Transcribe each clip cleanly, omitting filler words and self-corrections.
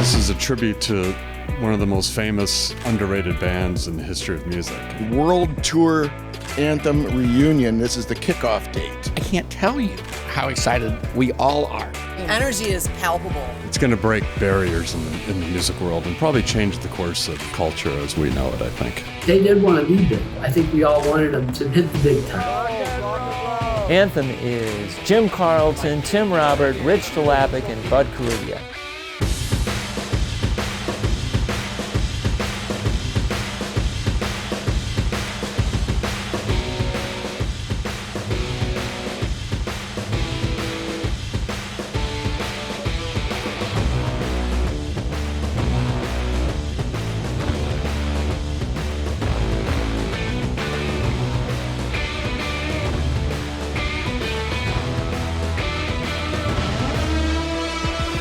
This is a tribute to one of the most famous, underrated bands in the history of music. World Tour Anthem reunion. This is the kickoff date. I can't tell you how excited we all are. Energy is palpable. It's going to break barriers in the music world and probably change the course of culture as we know it, I think. They did want to be big. I think we all wanted them to hit the big time. Anthem is Jim Carlton, Tim Robert, Rich Delapic, and Bud Caribia.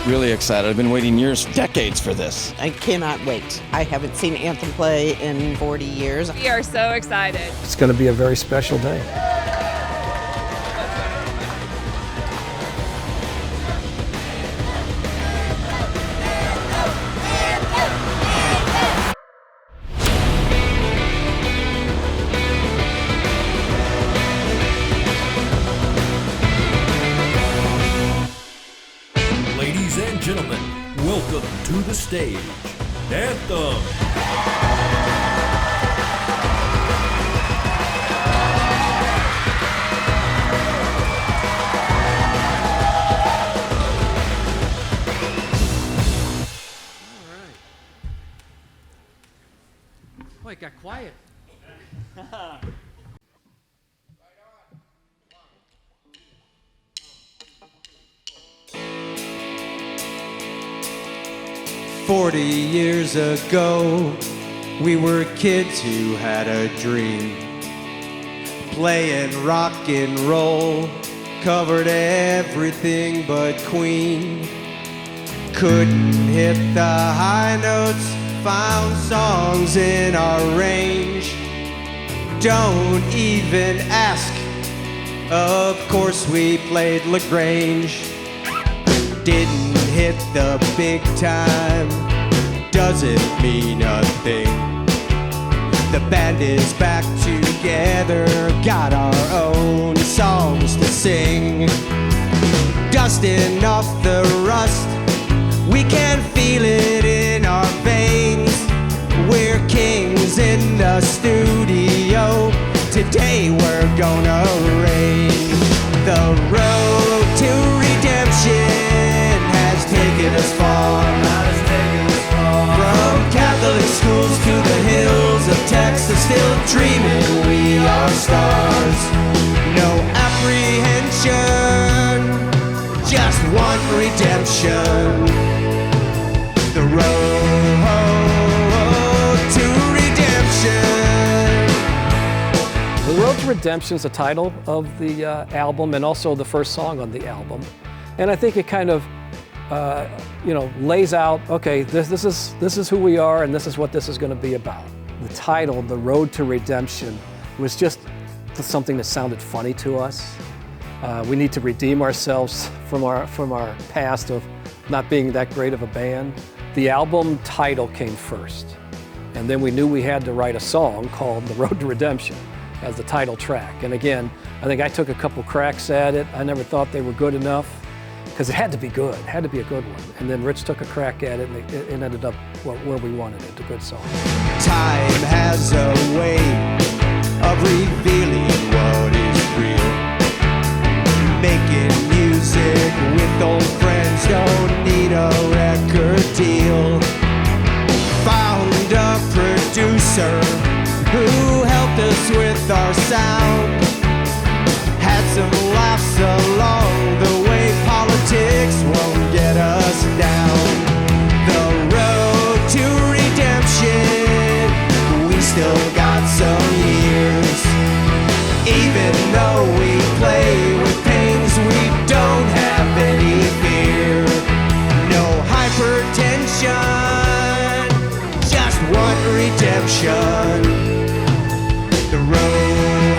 Really excited. I've been waiting years, decades for this. I cannot wait. I haven't seen Anthem play in 40 years. We are so excited. It's going to be a very special day. Ladies and gentlemen, welcome to the stage, Anthem. Boy, it got quiet. 40 years ago, we were kids who had a dream. Playing rock and roll, covered everything but Queen. Couldn't hit the high notes, found songs in our range. Don't even ask, of course we played LaGrange. Didn't hit the big time, doesn't mean a thing. The band is back together, got our own songs to sing. Dusting off the rust, we can feel it in our veins. We're kings in the studio, today we're gonna reign. The road to redemption taken us far, from Catholic schools to the hills of Texas, still dreaming we are stars. No apprehension, just one redemption. The road to redemption. The Road to Redemption is the title of the album and also the first song on the album. And I think it kind of lays out, okay, this is who we are and this is what this is going to be about. The title, The Road to Redemption, was just something that sounded funny to us. We need to redeem ourselves from our past of not being that great of a band. The album title came first, and then we knew we had to write a song called The Road to Redemption as the title track. And again, I think I took a couple cracks at it. I never thought they were good enough, because it had to be good, it had to be a good one. And then Rich took a crack at it, and it ended up where we wanted it, a good song. Time has a way of revealing what is real. Making music with old friends, don't need a record deal. Found a producer who helped us with our sound. Had some laughs along the way, politics won't get us down. The road to redemption, we still got some years. Even though we play with pains, we don't have any fear. No hypertension, just one redemption. The road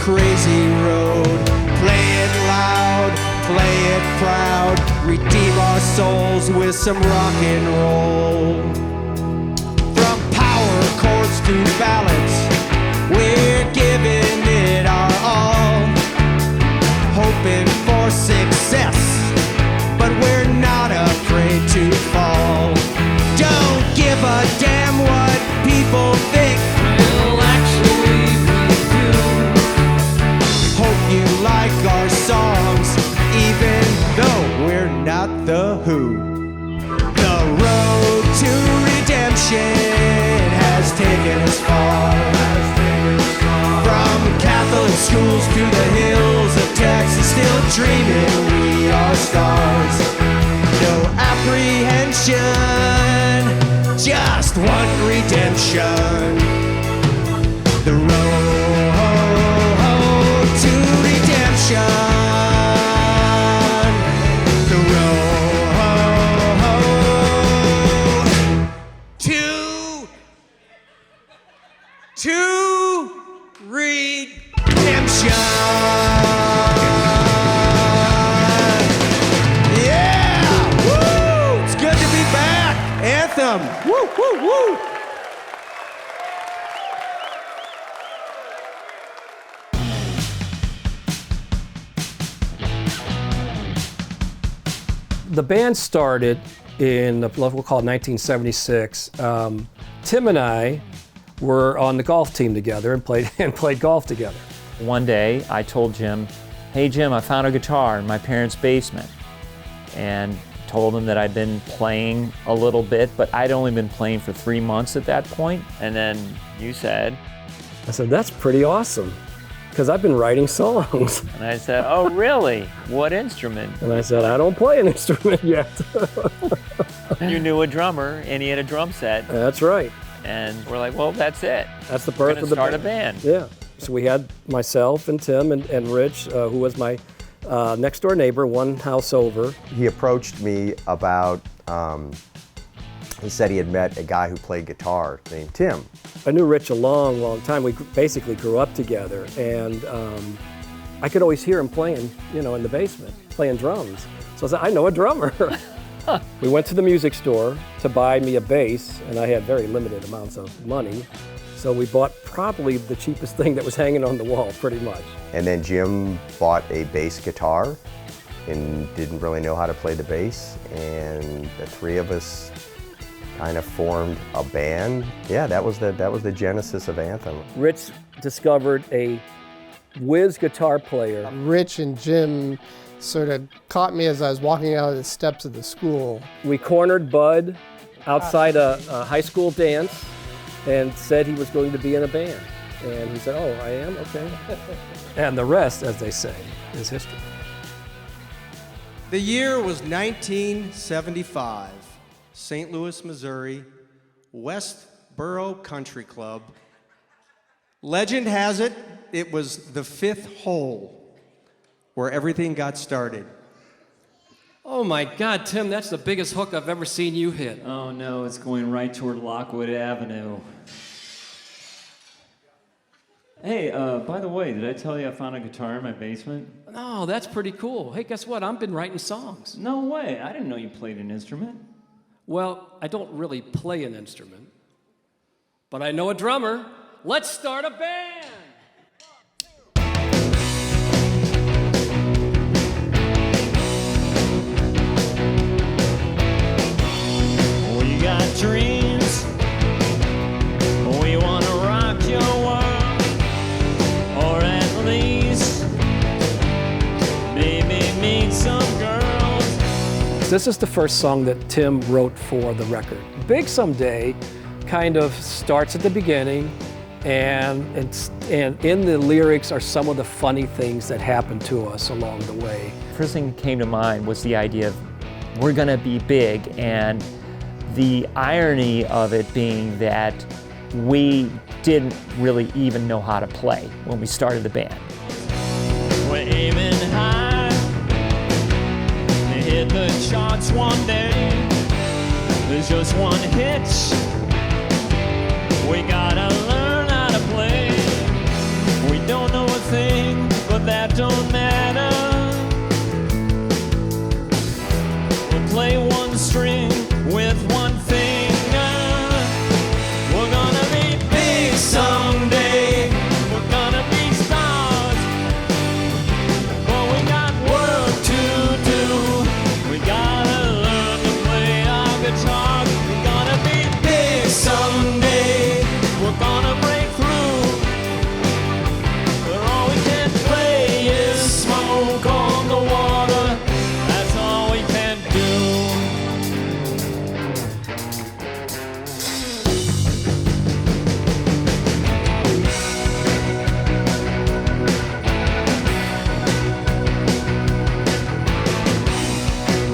crazy road. Play it loud, play it proud, redeem our souls with some rock and roll. From power chords to ballads, we're giving it our all, hoping for success, but we're not afraid to fall. Don't give a damn what people think. Well, actually we do. Hope you like our songs, even though we're not the Who. The road to redemption has taken us far. From Catholic schools to the hills of Texas, still dreaming we are stars. No apprehension, just one redemption. The road to redemption. The road to redemption. Yeah! Woo! It's good to be back. Anthem. Woo, woo, woo. The band started in what we'll call 1976. Tim and I were on the golf team together and played golf together. One day I told Jim, "Hey Jim, I found a guitar in my parents' basement," and told him that I'd been playing a little bit, but I'd only been playing for 3 months at that point. And then you said, I said, "That's pretty awesome, because I've been writing songs." and I said, "Oh really? What instrument?" And I said, "I don't play an instrument yet." You knew a drummer and he had a drum set. That's right. And we're like, well, that's it. That's the birth of the start a band. Yeah. So we had myself and Tim and Rich, who was my next door neighbor, one house over. He approached me about, he said he had met a guy who played guitar named Tim. I knew Rich a long, long time. We basically grew up together, and I could always hear him playing, in the basement, playing drums. So I said, I know a drummer. We went to the music store to buy me a bass, and I had very limited amounts of money. So we bought probably the cheapest thing that was hanging on the wall, pretty much. And then Jim bought a bass guitar and didn't really know how to play the bass, and the three of us kind of formed a band. Yeah, that was the genesis of Anthem. Rich discovered a whiz guitar player. Rich and Jim sort of caught me as I was walking out of the steps of the school. We cornered Bud outside a high school dance and said he was going to be in a band. And he said, "Oh, I am? Okay." And the rest, as they say, is history. The year was 1975. St. Louis, Missouri, Westboro Country Club. Legend has it, it was the 5th hole where everything got started. Oh my God, Tim, that's the biggest hook I've ever seen you hit. Oh no, it's going right toward Lockwood Avenue. Hey, by the way, did I tell you I found a guitar in my basement? Oh, that's pretty cool. Hey, guess what? I've been writing songs. No way, I didn't know you played an instrument. Well, I don't really play an instrument, but I know a drummer. Let's start a band! We got dreams, we want to rock your world, or at least maybe meet some girls. This is the first song that Tim wrote for the record. Big Someday kind of starts at the beginning, and in the lyrics are some of the funny things that happened to us along the way. First thing that came to mind was the idea of we're gonna be big, and the irony of it being that we didn't really even know how to play when we started the band. We're aiming high to hit the charts one day. There's just one hitch. We gotta learn how to play. We don't know a thing one string with one finger. We're gonna be big someday. We're gonna be stars. But we got work to do. We gotta learn to play our guitar. We're gonna be big someday. We're gonna break through. But all we can play is smoke on the water. That's all we can do.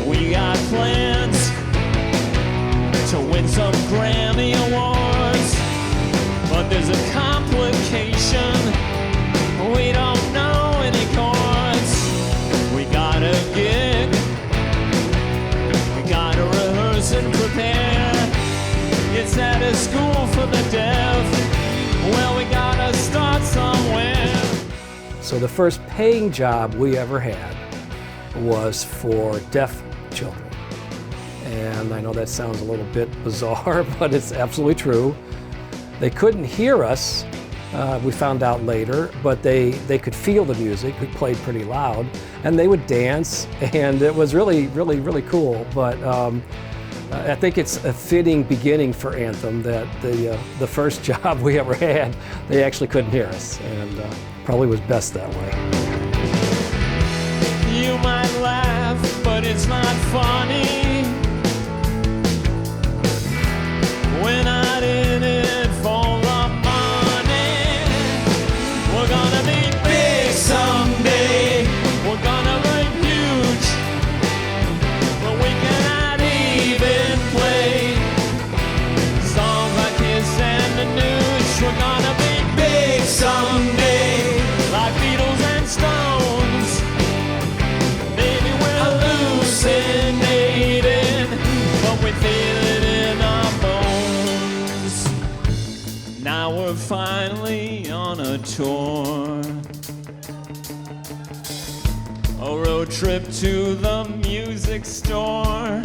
We got plans to win some Grammy Awards, but there's a complication. We don't know any chords. We got a gig. We gotta rehearse and prepare. It's at a school for the deaf. Well, we gotta start somewhere. So the first paying job we ever had was for deaf children. And I know that sounds a little bit bizarre, but it's absolutely true. They couldn't hear us, we found out later, but they could feel the music. We played pretty loud, and they would dance, and it was really, really, really cool. But I think it's a fitting beginning for Anthem that the first job we ever had, they actually couldn't hear us, and probably was best that way. You might laugh, but it's not funny. We're not in it for the money. We're gonna be big someday. We're gonna be huge. But we cannot even play songs like Kiss and the News. We're gonna be big someday, like Beatles and Stones. Maybe we're hallucinating, but we feel it in our bones. Now we're finally on a tour, a road trip to the music store.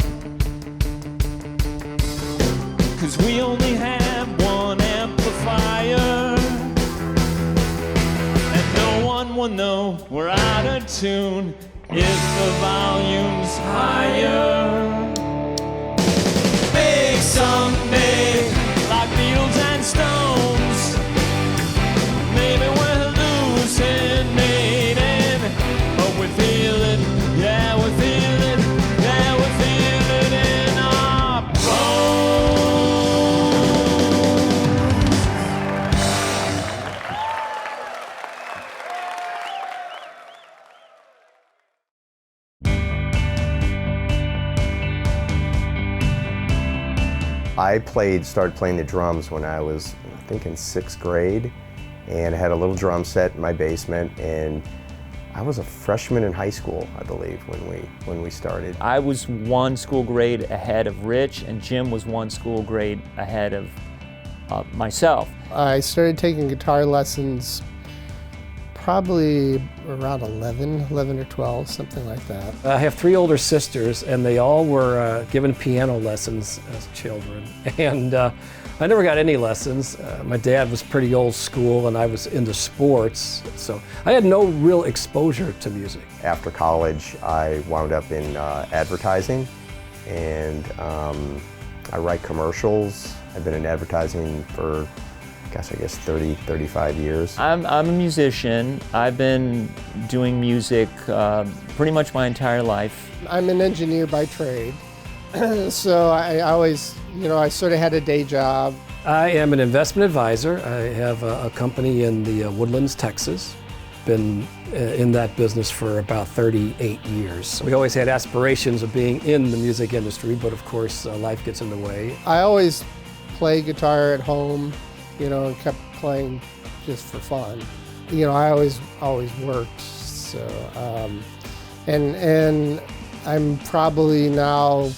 'Cause we only have one amplifier, and no one will know we're out of tune if the volume's higher. Big someday, like Beatles and Stones. Maybe we're hallucinating, but we feel it, yeah, we feel it, yeah, we feel it in our bones. I started playing the drums when I was, I think, in 6th grade, and I had a little drum set in my basement, and I was a freshman in high school, I believe, when we started. I was one school grade ahead of Rich, and Jim was one school grade ahead of myself. I started taking guitar lessons probably around 11 or 12, something like that. I have 3 older sisters, and they all were given piano lessons as children. And I never got any lessons. My dad was pretty old school, and I was into sports, so I had no real exposure to music. After college, I wound up in advertising, and I write commercials. I've been in advertising for, I guess 30, 35 years. I'm a musician. I've been doing music pretty much my entire life. I'm an engineer by trade, so I always, I sort of had a day job. I am an investment advisor. I have a company in the Woodlands, Texas. Been in that business for about 38 years. We always had aspirations of being in the music industry, but of course life gets in the way. I always played guitar at home, and kept playing just for fun. I always worked, so, and I'm probably now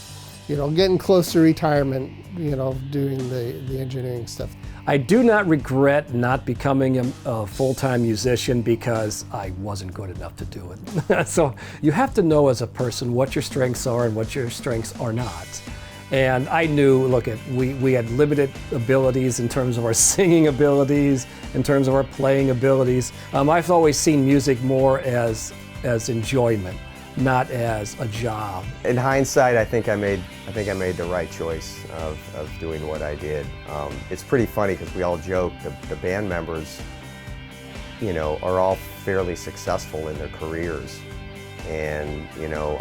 getting close to retirement, doing the engineering stuff. I do not regret not becoming a full-time musician because I wasn't good enough to do it. So you have to know as a person what your strengths are and what your strengths are not. And I knew, we had limited abilities in terms of our singing abilities, in terms of our playing abilities. I've always seen music more as enjoyment, not as a job. In hindsight, I think I made the right choice of doing what I did. It's pretty funny because we all joke, the band members, are all fairly successful in their careers. And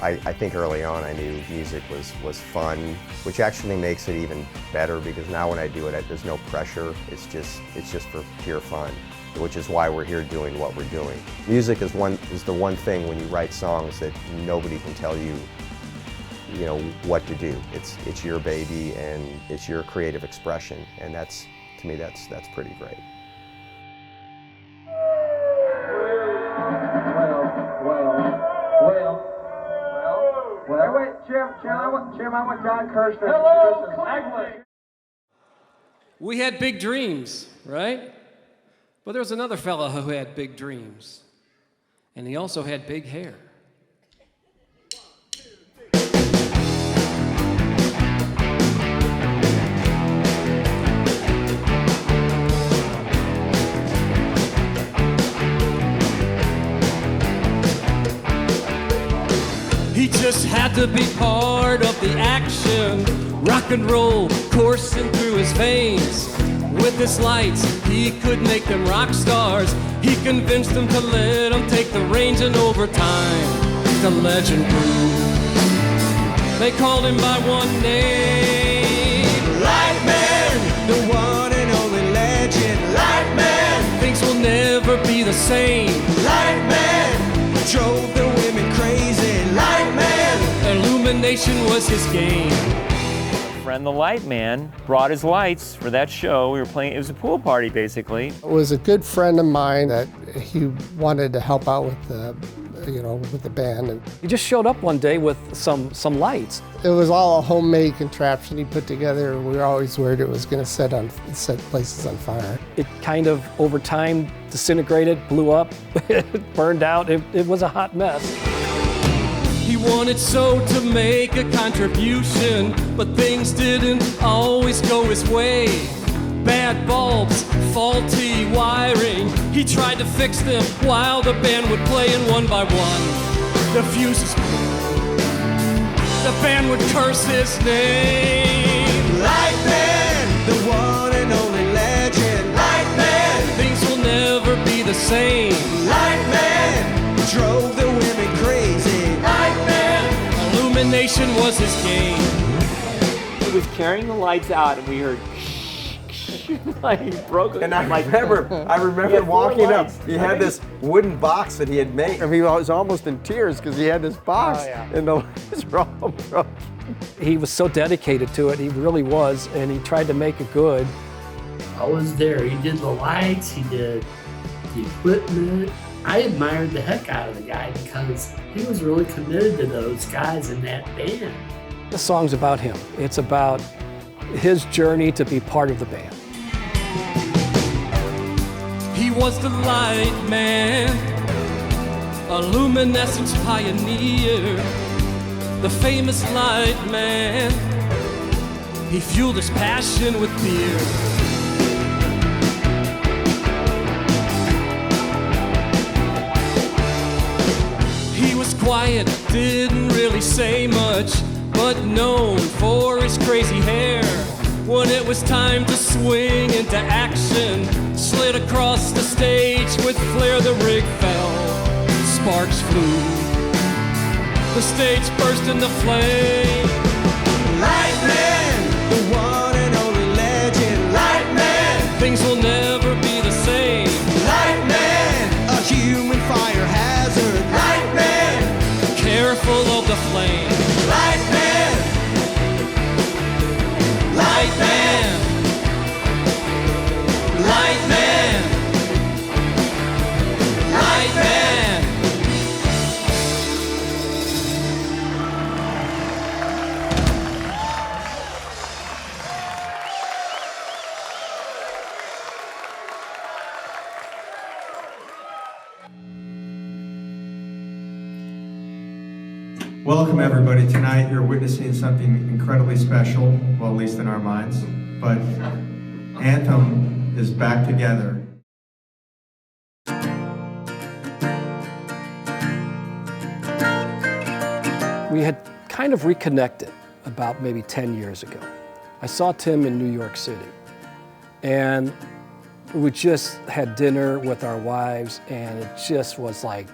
I think early on I knew music was fun, which actually makes it even better because now when I do it, there's no pressure. It's just for pure fun, which is why we're here doing what we're doing. Music is the one thing when you write songs that nobody can tell you, what to do. It's your baby and it's your creative expression, and to me that's pretty great. Well, wait, Jim, I want John Kirshner. Hello, we had big dreams, right? But there was another fellow who had big dreams, and he also had big hair. He just had to be part of the action. Rock and roll coursing through his veins. With his lights, he could make them rock stars. He convinced them to let him take the reins, and over time, the legend grew. They called him by one name, Lightman, the one and only legend. Lightman, things will never be the same. Lightman, drove the women crazy. Lightman, illumination was his game. Friend the Light Man brought his lights for that show. We were playing, it was a pool party basically. It was a good friend of mine that he wanted to help out with the band. And He just showed up one day with some lights. it was all a homemade contraption he put together. We were always worried it was going to set places on fire. It kind of over time disintegrated, blew up, burned out. It was a hot mess. He wanted so to make a contribution, but things didn't always go his way. Bad bulbs, faulty wiring. He tried to fix them while the band would play, and one by one, the fuses blew. The band would curse his name. Lightman, the one and only legend. Lightman, things will never be the same. Lightman, drove the women crazy. Lightman, illumination was his game. He was carrying the lights out, and we heard like he broke it. And I remember walking up. He had this wooden box that he had made. I mean, he was almost in tears because he had this box, and the lights were all broken. He was so dedicated to it, he really was, and he tried to make it good. I was there. He did the lights, he did the equipment. I admired the heck out of the guy because he was really committed to those guys in that band. The song's about him. It's about his journey to be part of the band. He was the light man, a luminescence pioneer, the famous light man. He fueled his passion with beer. He was quiet, didn't really say much, but known for his crazy hair. When it was time to swing into action, slid across the stage with flair, the rig fell, sparks flew, the stage burst into flame. Lightman, the one and only legend. Lightman, things will never be the same. Lightman, a human fire hazard. Lightman, careful of the flame. Lightman, Lightman, Lightman, Lightman. Welcome everybody. Tonight you're witnessing something incredibly special, well at least in our minds, but Anthem is back together. We had kind of reconnected about maybe 10 years ago. I saw Tim in New York City, and we just had dinner with our wives, and it just was like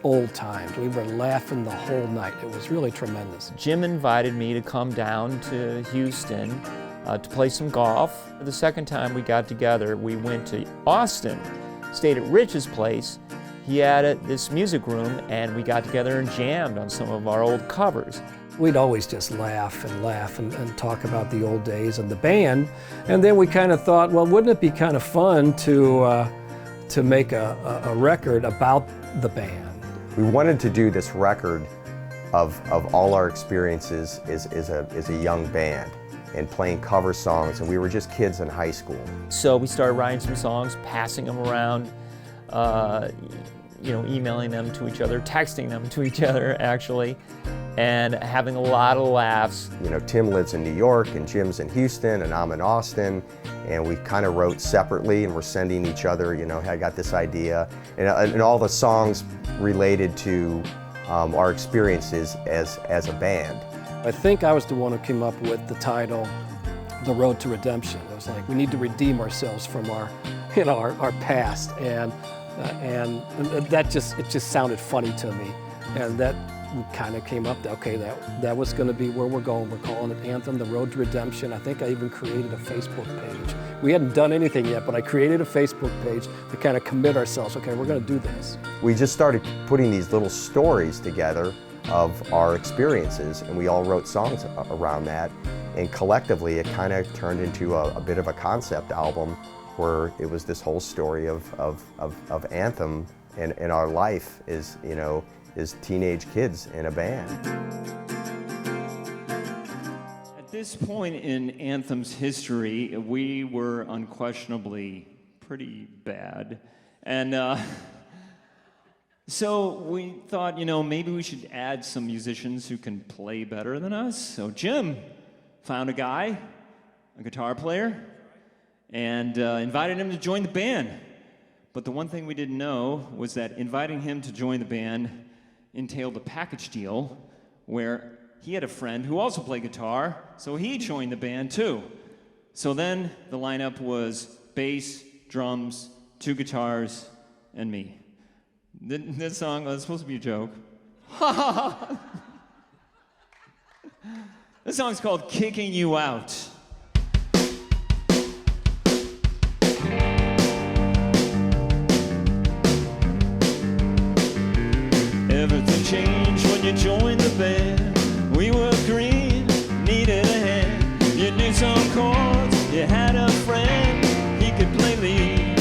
old times. We were laughing the whole night. It was really tremendous. Jim invited me to come down to Houston to play some golf. The second time we got together, we went to Austin, stayed at Rich's place. He had this music room, and we got together and jammed on some of our old covers. We'd always just laugh and talk about the old days and the band. And then we kind of thought, well, wouldn't it be kind of fun to make a record about the band? We wanted to do this record of all our experiences as a young band and playing cover songs, and we were just kids in high school. So we started writing some songs, passing them around, emailing them to each other, texting them to each other actually, and having a lot of laughs. Tim lives in New York, and Jim's in Houston, and I'm in Austin, and we kind of wrote separately, and we're sending each other, hey, I got this idea, and all the songs related to our experiences as a band. I think I was the one who came up with the title, The Road to Redemption. It was like, we need to redeem ourselves from our past, and that just sounded funny to me, and that we kind of came up that, okay, that was going to be where we're going. We're calling it Anthem, The Road to Redemption. I think I even created a Facebook page. We hadn't done anything yet, but I created a Facebook page to kind of commit ourselves. Okay, we're going to do this. We just started putting these little stories together of our experiences, and we all wrote songs around that, and collectively it kind of turned into a bit of a concept album where it was this whole story of Anthem and our life is, as teenage kids in a band. At this point in Anthem's history, we were unquestionably pretty bad. And so we thought, maybe we should add some musicians who can play better than us. So Jim found a guy, a guitar player, and invited him to join the band. But the one thing we didn't know was that inviting him to join the band entailed a package deal where he had a friend who also played guitar, so he joined the band too. So then the lineup was bass, drums, 2 guitars, and me. This song was supposed to be a joke. This song's called Kicking You Out. Everything changed when you joined the band. We were green, needed a hand. You knew some chords, you had a friend, he could play lead.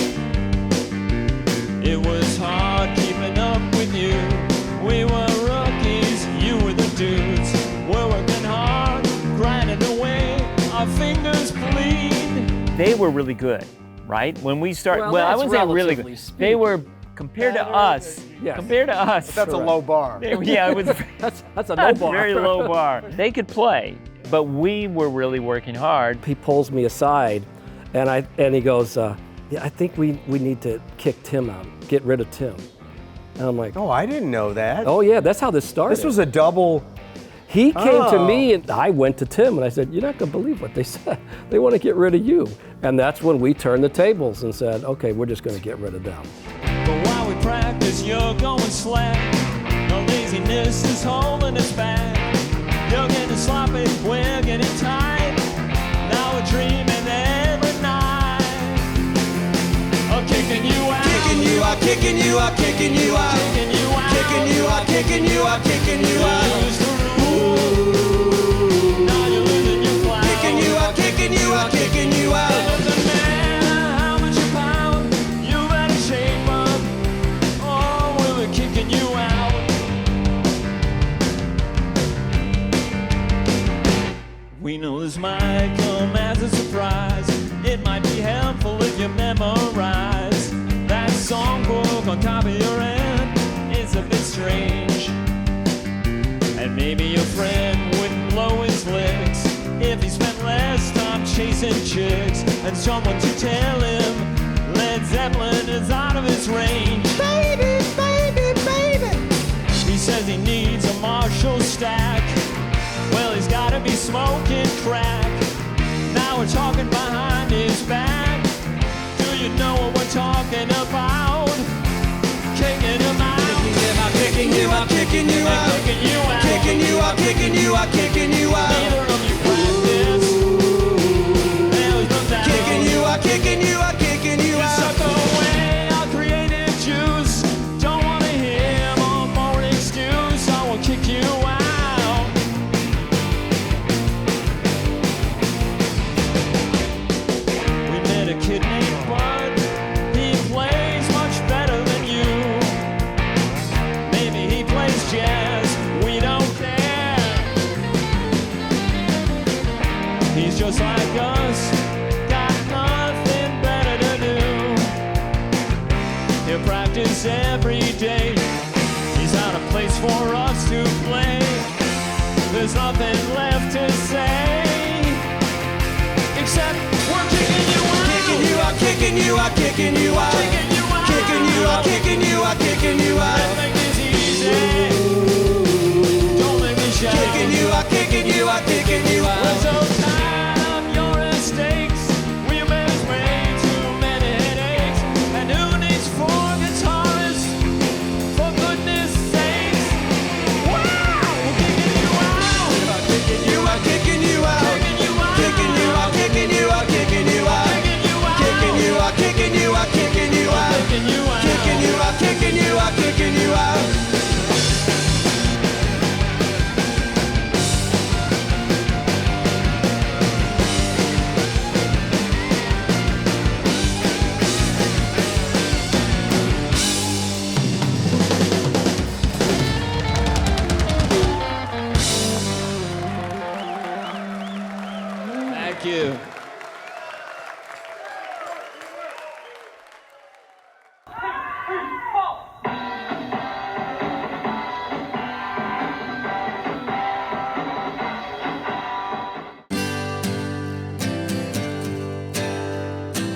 It was hard keeping up with you. We were rookies, you were the dudes. We're working hard, grinding away, our fingers bleed. They were really good, right? When we started, well I wouldn't say really good. They were compared to us. Yes. Compared to us. That's a low bar. Yeah, it was. That's a low bar. Very low bar. They could play, but we were really working hard. He pulls me aside, and he goes, yeah, I think we need to kick Tim out, get rid of Tim. And I'm like, Oh, I didn't know that. oh yeah, that's how this started. This was a double. He came to me, and I went to Tim, and I said, you're not going to believe what they said. They want to get rid of you. And that's when we turned the tables and said, okay, we're just going to get rid of them. But while we practice, you're going slack. The laziness is holding us back. You're getting sloppy, we're getting tight. Now we're dreaming every night of kicking you out. Kicking you out, kicking you out, kicking you out. Kicking you out, kicking you out, kicking you out, kicking you out. Lose the rules. Now you're losing your clout. Kicking you out, kicking you out, kicking you out. It doesn't matter how much you pound, you better shape up, or we'll be kicking you out. We know this might come as a surprise. It might be helpful if you memorize that songbook on top of your head. It's a bit strange, and maybe Maybe your friend wouldn't blow his licks if he spent less time chasing chicks, and someone to tell him Led Zeppelin is out of his range. Baby, baby, baby. He says he needs a Marshall stack. Well, he's gotta be smoking crack. Now we're talking behind his back. Do you know what we're talking about? Kicking him out. Kicking you out, kicking you out, kicking you out, kicking you out, kicking you out, kicking you out. Neither of you practice. Kicking you out, kicking you out, kicking you out. You suck away our creative juice. Don't wanna hear more for an excuse. I will kick you out. We met a kid named Bud. He plays much better than you. Maybe he plays jazz. We don't care. He's just like us. He'll practice every day. He's out of place for us to play. There's nothing left to say except we're kicking you out. Kicking you out, kicking you out, kicking you out, kicking you out, kicking you out, kicking you out, kicking you out. Don't make this easy. Don't make me shout. Kicking you out, kicking you out, kicking you out. We're so tired of your mistakes. We made way too many headaches. And who needs four guitarists? For goodness sakes. Wow! Kicking you out. Kicking you out, kicking you out. Kicking you out. Kicking you out, kicking you out, kicking you out. Kicking you out, kicking you out, kicking you out. Kicking you out, kicking you out, kicking you out, kicking you out. Thank you.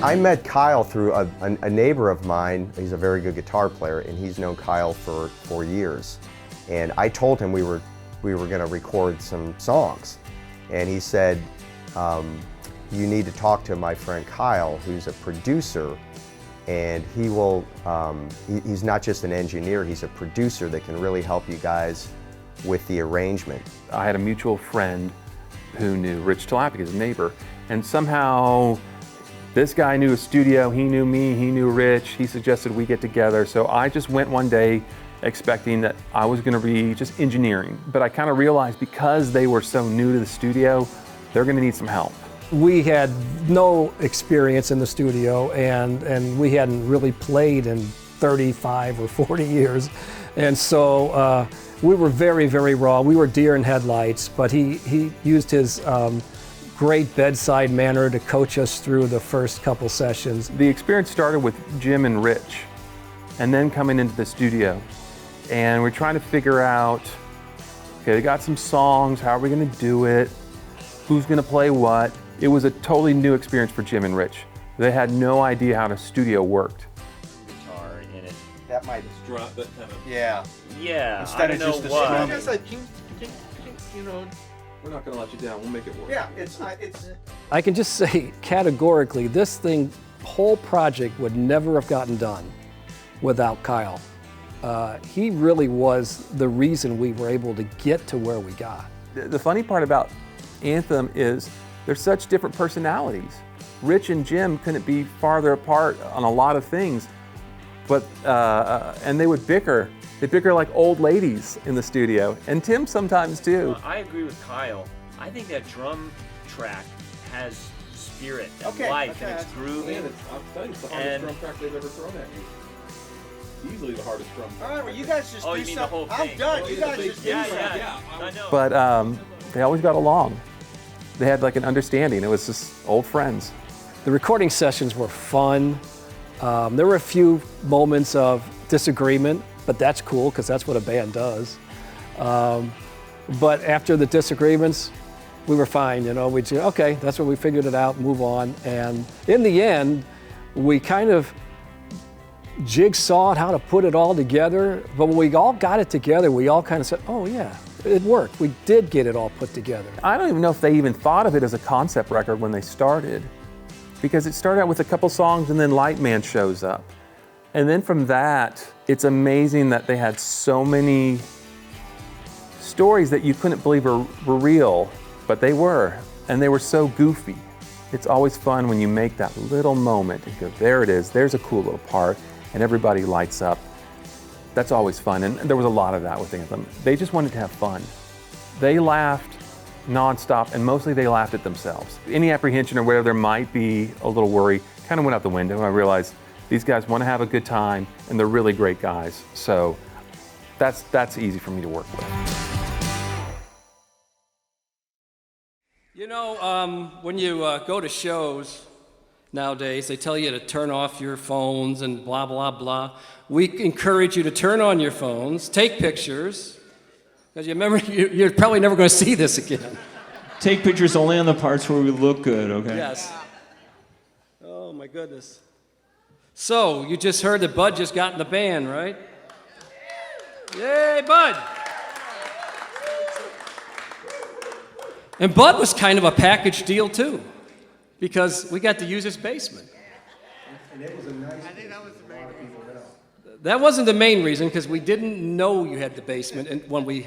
I met Kyle through a neighbor of mine. He's a very good guitar player, and he's known Kyle for years. And I told him we were going to record some songs, and he said, "You need to talk to my friend Kyle, who's a producer, and he will. He's not just an engineer; he's a producer that can really help you guys with the arrangement." I had a mutual friend who knew Rich Talapic, his neighbor, and somehow this guy knew a studio, he knew me, he knew Rich, he suggested we get together. So I just went one day expecting that I was gonna be just engineering, but I kind of realized because they were so new to the studio, they're gonna need some help. We had no experience in the studio and we hadn't really played in 35 or 40 years. And so we were very, very raw. We were deer in headlights, but he used his great bedside manner to coach us through the first couple sessions. The experience started with Jim and Rich, and then coming into the studio. And we're trying to figure out, okay, they got some songs, how are we gonna do it? Who's gonna play what? It was a totally new experience for Jim and Rich. They had no idea how the studio worked. Guitar in it. That might drop that kind of. Yeah. Yeah. Instead I of don't just know the what. strum. Just like, you know. We're not gonna let you down, we'll make it work. Yeah, it's. I can just say categorically, this whole project would never have gotten done without Kyle. He really was the reason we were able to get to where we got. The funny part about Anthem is they're such different personalities. Rich and Jim couldn't be farther apart on a lot of things, but and they would bicker. They bicker like old ladies in the studio, and Tim sometimes too. I agree with Kyle. I think that drum track has spirit and life, and it's grooving. I'm telling you, it's the hardest drum track they've ever thrown at me. Easily the hardest drum track. All right, well, you guys just Oh, do you mean the something. whole I'm thing? done. You guys just do something. Yeah. I know. But they always got along. They had like an understanding. It was just old friends. The recording sessions were fun. There were a few moments of disagreement, but that's cool because that's what a band does. But after the disagreements, we were fine, you know. We'd say, okay, that's what we figured it out, move on. And in the end, we kind of jigsawed how to put it all together. But when we all got it together, we all kind of said, oh yeah, it worked. We did get it all put together. I don't even know if they even thought of it as a concept record when they started, because it started out with a couple songs and then Lightman shows up. And then from that, it's amazing that they had so many stories that you couldn't believe were real, but they were, and they were so goofy. It's always fun when you make that little moment and go, there it is, there's a cool little part, and everybody lights up. That's always fun, and there was a lot of that with Anthem. They just wanted to have fun. They laughed nonstop, and mostly they laughed at themselves. Any apprehension or whatever there might be, a little worry, kind of went out the window. I realized these guys want to have a good time, and they're really great guys. So that's easy for me to work with. You know, when you go to shows nowadays, they tell you to turn off your phones and blah, blah, blah. We encourage you to turn on your phones, take pictures, because you remember, you're probably never going to see this again. Take pictures only on the parts where we look good, okay? Yes. Oh, my goodness. So, you just heard that Bud just got in the band, right? Yay, Bud! And Bud was kind of a package deal, too, because we got to use his basement. And it was a nice, I think that was the main reason. That wasn't the main reason, because we didn't know you had the basement, and when you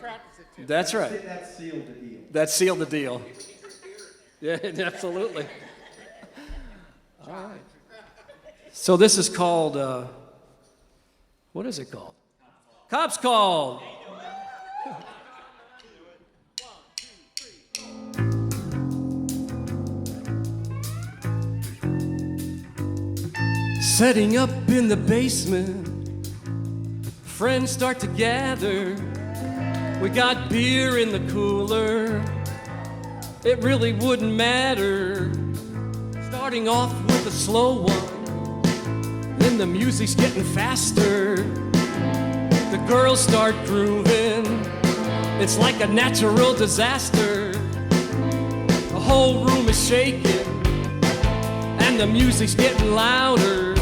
practiced it too. That's right. That sealed the deal. That sealed the deal. Yeah, absolutely. All right. So this is called, what is it called? Cops Called. Setting up in the basement, friends start to gather. We got beer in the cooler, it really wouldn't matter. Starting off with a slow one, then the music's getting faster. The girls start grooving, it's like a natural disaster. The whole room is shaking, and the music's getting louder.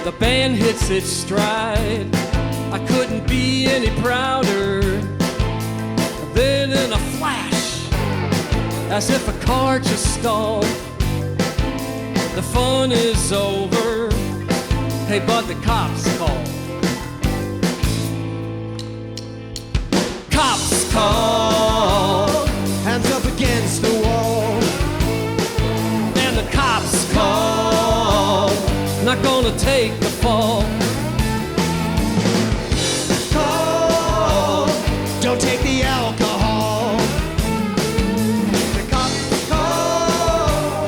The band hits its stride, I couldn't be any prouder. Then in a flash, as if a car just stalled, the fun is over. Hey bud, the cops called. Cops called, hands up against the wall. And the cops called, not gonna take the fall. Call, don't take the alcohol. The cops call.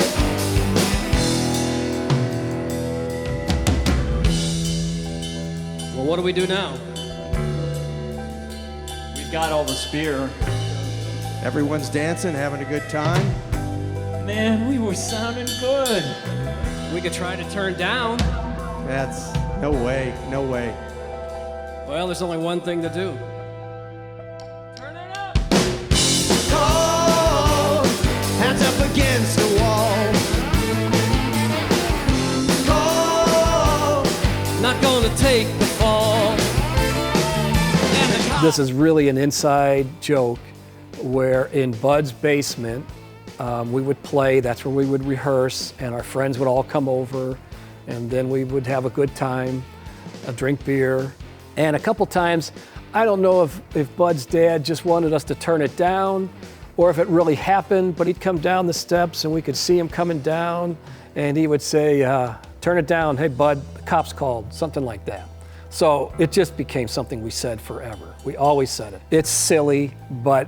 Well, what do we do now? We've got all the spear. Everyone's dancing, having a good time. Man, we were sounding good. We could try to turn down. That's no way, no way. Well, there's only one thing to do. Call, hands up against the wall. Call, not gonna take the fall. This is really an inside joke where in Bud's basement, we would play, that's where we would rehearse, and our friends would all come over, and then we would have a good time, drink beer. And a couple times, I don't know if Bud's dad just wanted us to turn it down, or if it really happened, but he'd come down the steps and we could see him coming down, and he would say, turn it down, hey Bud, the cops called, something like that. So it just became something we said forever. We always said it. It's silly, but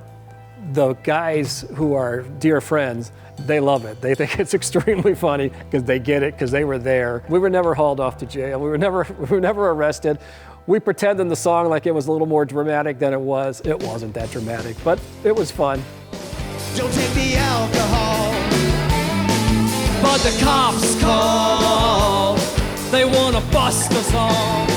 the guys who are dear friends, they love it. They think it's extremely funny because they get it, because they were there. We were never hauled off to jail. We were never arrested. We pretended in the song like it was a little more dramatic than it was. It wasn't that dramatic, but it was fun. don't take the alcohol. But the cops call, they wanna bust us all.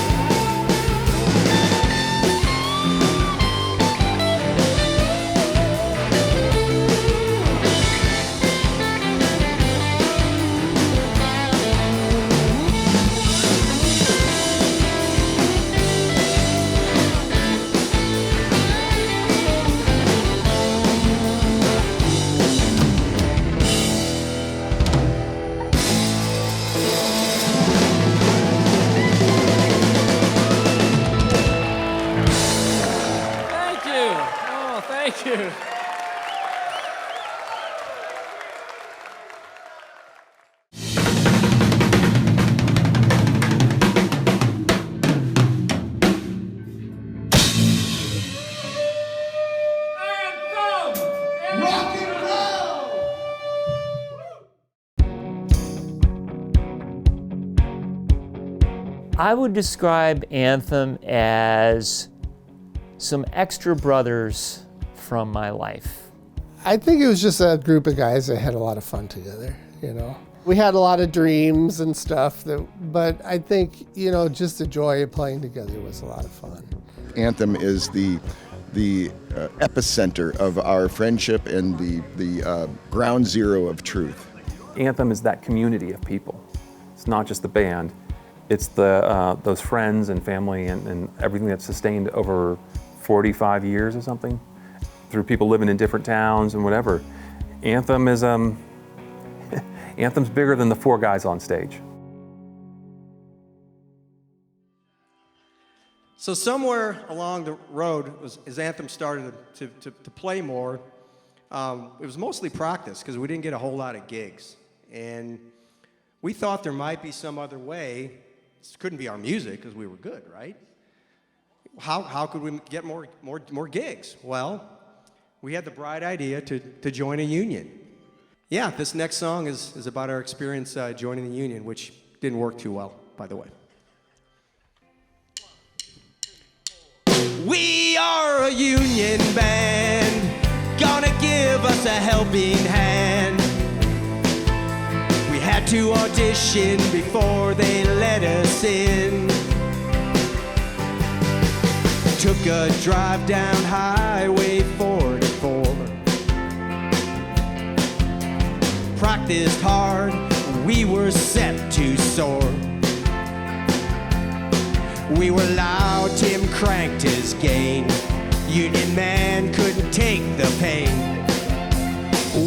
I would describe Anthem as some extra brothers from my life. I think it was just a group of guys that had a lot of fun together, you know. We had a lot of dreams and stuff, but I think, you know, just the joy of playing together was a lot of fun. Anthem is the epicenter of our friendship and the ground zero of truth. Anthem is that community of people. It's not just the band. It's those friends and family and everything that's sustained over 45 years or something through people living in different towns and whatever. Anthem is Anthem's bigger than the four guys on stage. So somewhere along the road, as Anthem started to play more, it was mostly practice because we didn't get a whole lot of gigs. And we thought there might be some other way. This couldn't be our music because we were good, right? How could we get more gigs? Well, we had the bright idea to join a union. Yeah, this next song is about our experience joining the union, which didn't work too well, by the way. We are a union band, gonna give us a helping hand. We had to audition before they let us in. Took a drive down Highway 44. Practiced hard, we were set to soar. We were loud, Tim cranked his gain. Union man couldn't take the pain.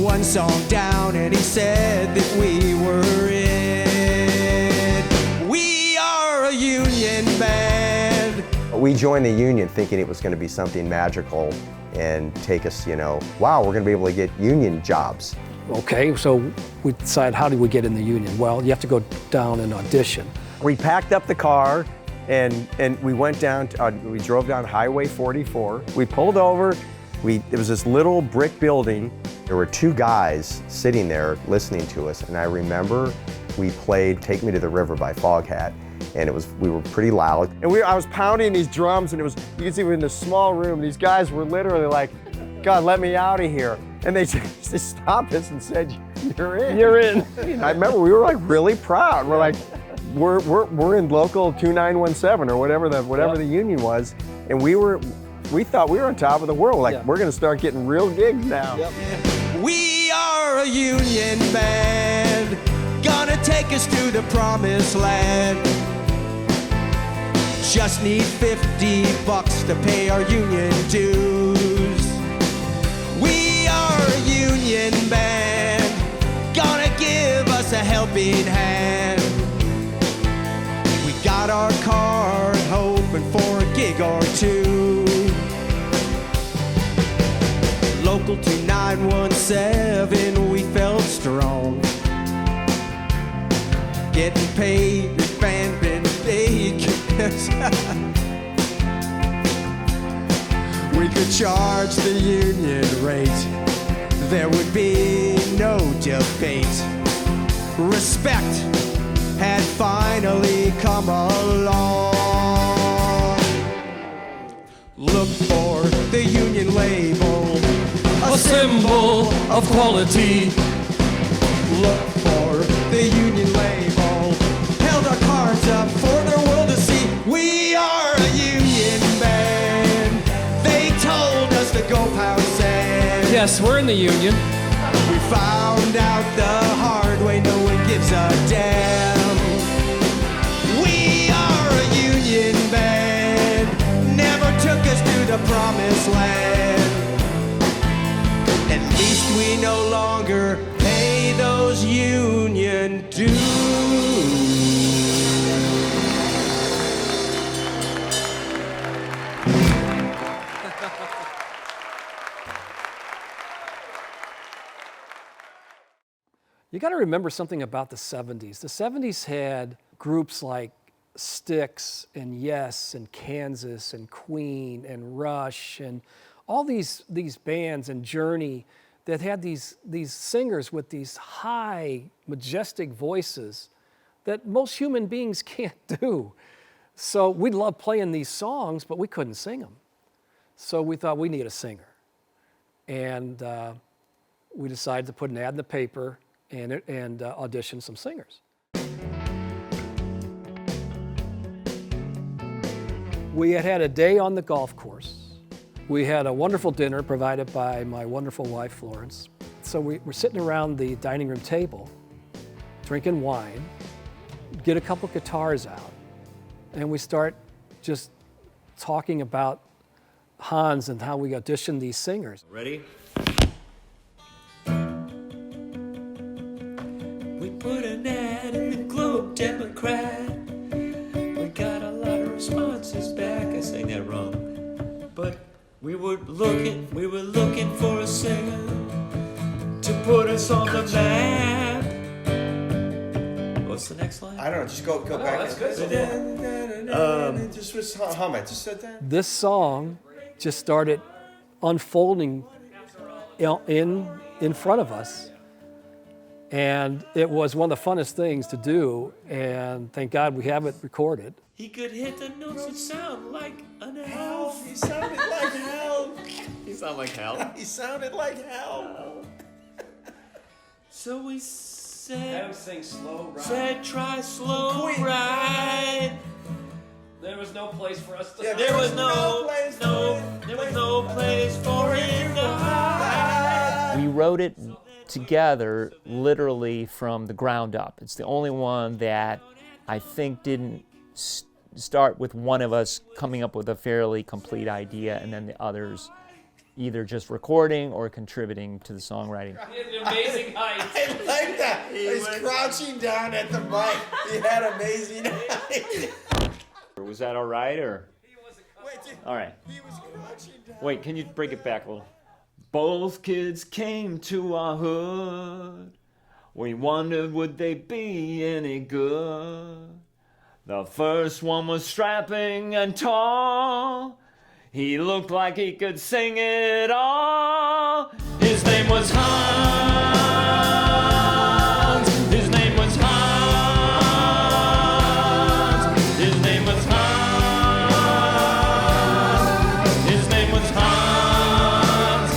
One song down and he said that we were it. We are a union band. We joined the union thinking it was going to be something magical and take us, you know, wow, we're going to be able to get union jobs. Okay, so we decided, how do we get in the union? Well, you have to go down and audition. We packed up the car and we went down, we drove down Highway 44. We pulled over, it was this little brick building. There were two guys sitting there listening to us, and I remember we played Take Me to the River by Foghat, and we were pretty loud. And I was pounding these drums, and you could see we were in this small room. These guys were literally like, God, let me out of here. And they stopped us and said, you're in. You're in. I remember we were like really proud. We're like, we're in local 2917 or whatever the union was, and we thought we were on top of the world. Like, we're gonna start getting real gigs now. Yep. We are a union band, gonna take us to the promised land. Just need $50 to pay our union dues. We are a union band, gonna give us a helping hand. We got our card, hoping for a gig or two. Local 2917, we felt strong. Getting paid, the band been big. We could charge the union rate. There would be no debate. Respect had finally come along. Look for the union label, a symbol of quality. Look for the union label, held our cards up for the world to see. We are a union band, they told us to go pound sand. Yes, we're in the union. We found out the hard way, no one gives a damn. We are a union band, never took us to the promised land. At least we no longer pay those union dues. You got to remember something about the 70s. The 70s had groups like Styx and Yes and Kansas and Queen and Rush and all these bands and Journey that had these singers with these high, majestic voices that most human beings can't do. So we loved playing these songs, but we couldn't sing them. So we thought we need a singer. And we decided to put an ad in the paper and audition some singers. We had a day on the golf course. We had a wonderful dinner provided by my wonderful wife, Florence. So we're sitting around the dining room table, drinking wine, get a couple guitars out, and we start just talking about Hans and how we auditioned these singers. Ready? We put an ad in the Globe Democrat. We got a lot of responses back. I sang that wrong. But we were looking for a singer to put us on the map. What's the next line? I don't know. Just go back. That's good. Just hum it. Just sit there. This song just started unfolding in front of us. And it was one of the funnest things to do, and thank God we have it recorded. He could hit the notes and sound like an elf. He sounded like hell. You sound like hell. He sounded like hell. So we said, Let him sing Slow Ride. said try slow ride. There was no place for us to There was no place for him to hide. We wrote it together literally from the ground up. It's the only one that I think didn't start with one of us coming up with a fairly complete idea and then the others either just recording or contributing to the songwriting. He had an amazing height. I like that. He's crouching down at the mic. He had amazing height. Was that all right, or? Wait, All right. he was crouching down. Wait, can you break it back a little? Both kids came to our hood. We wondered would they be any good. The first one was strapping and tall. He looked like he could sing it all. His name was Hans. His name was Hans. His name was Hans. His name was Hans.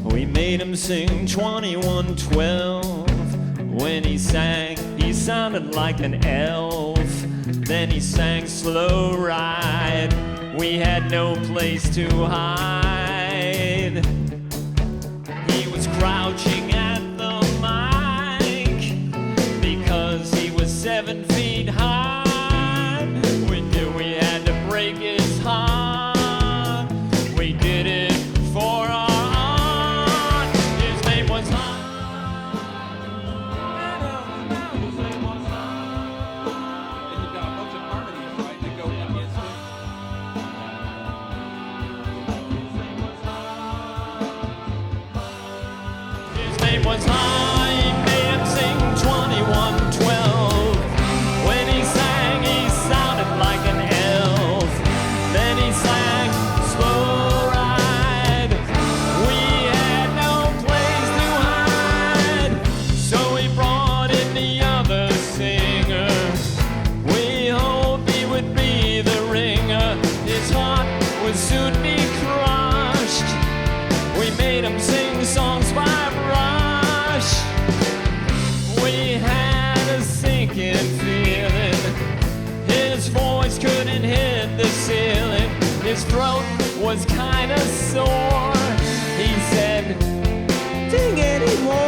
Hans. We made him sing 2112. When he sang, he sounded like an elf. Then he sang Slow Ride. We had no place to hide. He was crouching at the mic because he was 7 feet high. We knew we had to break his heart. We did it for our art. His name was Hans. His name was high, he made him sing 2112. When he sang, he sounded like an elf. Then he sang Slow Ride. We had no place to hide, so we brought in the other singer. We hoped he would be the ringer. His heart would soon be crushed. We made him sing songs by Rush. We had a sinking feeling. His voice couldn't hit the ceiling. His throat was kinda sore. He said, "Sing anymore."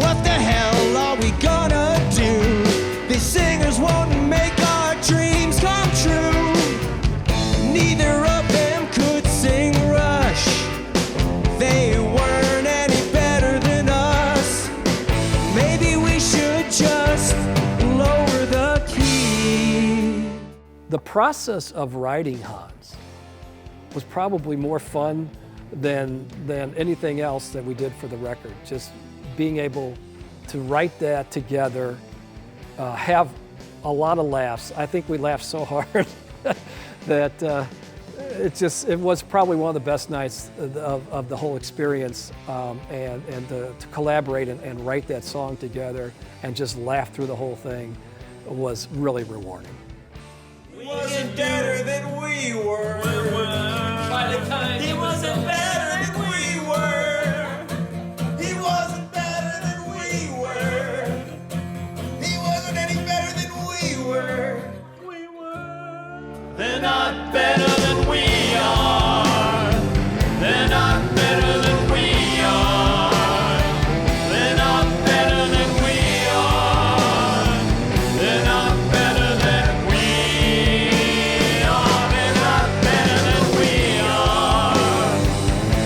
What the hell are we gonna do? These singers won't make our dreams come true. Neither of them could sing Rush. They weren't any better than us. Maybe we should just lower the key. The process of writing Hans was probably more fun than anything else that we did for the record. Just being able to write that together, have a lot of laughs. I think we laughed so hard that it was probably one of the best nights of the whole experience, and to collaborate and write that song together and just laugh through the whole thing was really rewarding. He wasn't better than we were. By the time he wasn't better than we were. He wasn't better than we were. He wasn't any better than we were. They're not better than we are. They're not better than we are. They're not better than we are. They're not better than we are. They're not better than we are.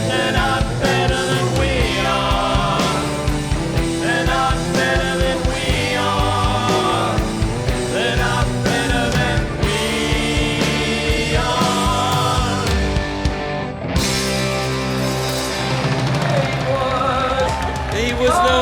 They're not better than we are. They're not better than we are. They're not better than we are. He was no.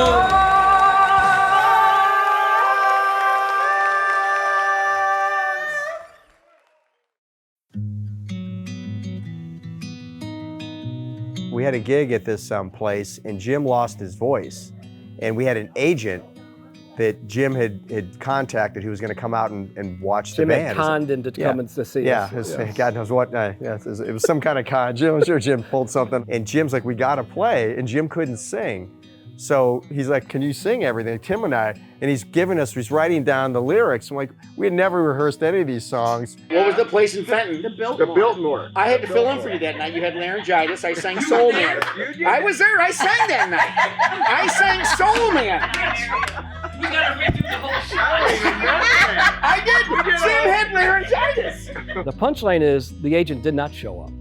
We had a gig at this place, and Jim lost his voice, and we had an agent that Jim had contacted who was going to come out and watch Jim the had band. conned him to come and to see us. Yeah, God knows what. It was some kind of con. I'm sure Jim pulled something. And Jim's like, we got to play, and Jim couldn't sing. So he's like, can you sing everything? Tim and I, and he's writing down the lyrics. I'm like, we had never rehearsed any of these songs. What was the place in Fenton? The Biltmore. The Biltmore. I had to fill in for you that night. You had laryngitis. I sang Soul Man. I was there. I sang that night. I sang Soul Man. We gotta redo the whole show. I did. Jim had laryngitis. The punchline is the agent did not show up.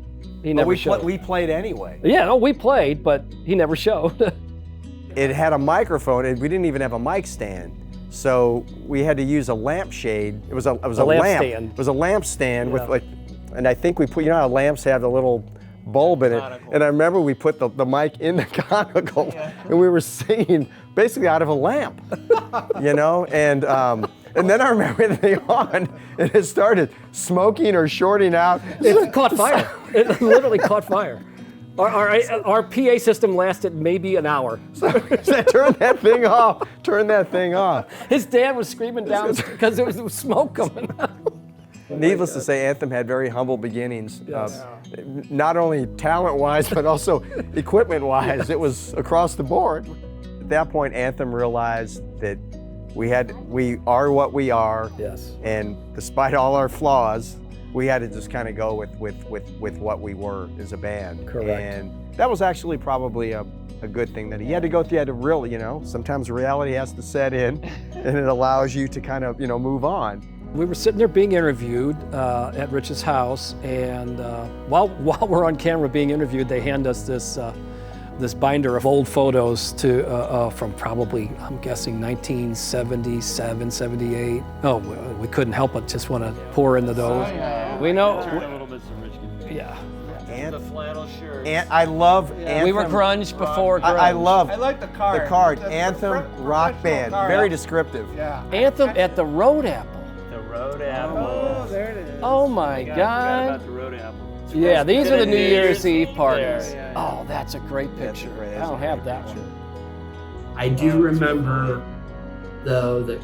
He never showed. We played anyway. Yeah, no, we played, but he never showed. It had a microphone, and we didn't even have a mic stand. So we had to use a lampshade. It was a lamp stand. It was a lamp stand with like, and I think we put, you know how lamps have the little bulb in it. And I remember we put the mic in the conical, and we were singing basically out of a lamp, you know? And then I remember the thing on, and it started smoking or shorting out. It caught fire. It literally caught fire. Our PA system lasted maybe an hour. So turn that thing off. Turn that thing off. His dad was screaming down because there was smoke coming out. Needless to say, Anthem had very humble beginnings. Not only talent-wise, but also equipment-wise. It was across the board. At that point, Anthem realized that we are what we are. Yes. And despite all our flaws, we had to just kind of go with what we were as a band. Correct. And that was actually probably a good thing that he had to go through. He had to really, sometimes reality has to set in, and it allows you to kind of, move on. We were sitting there being interviewed at Rich's house, and while we're on camera being interviewed, they hand us this binder of old photos from probably, I'm guessing, 1977, 78. Oh, we couldn't help but just want to pour into those. We know. A little bit some Rich. Yeah. And the flannel shirt. And I love Anthem. We were grunge before grunge. I love. I like the card. The card. The Anthem rock band. Very descriptive. Yeah. Anthem at the Road Apple. The Road Apple. Oh, there it is. Oh my Forgot God. about the Road Apple. Yeah, these are the New Year's Eve parties. There, yeah. Oh, that's a great picture. I don't have that one. I do remember, though, that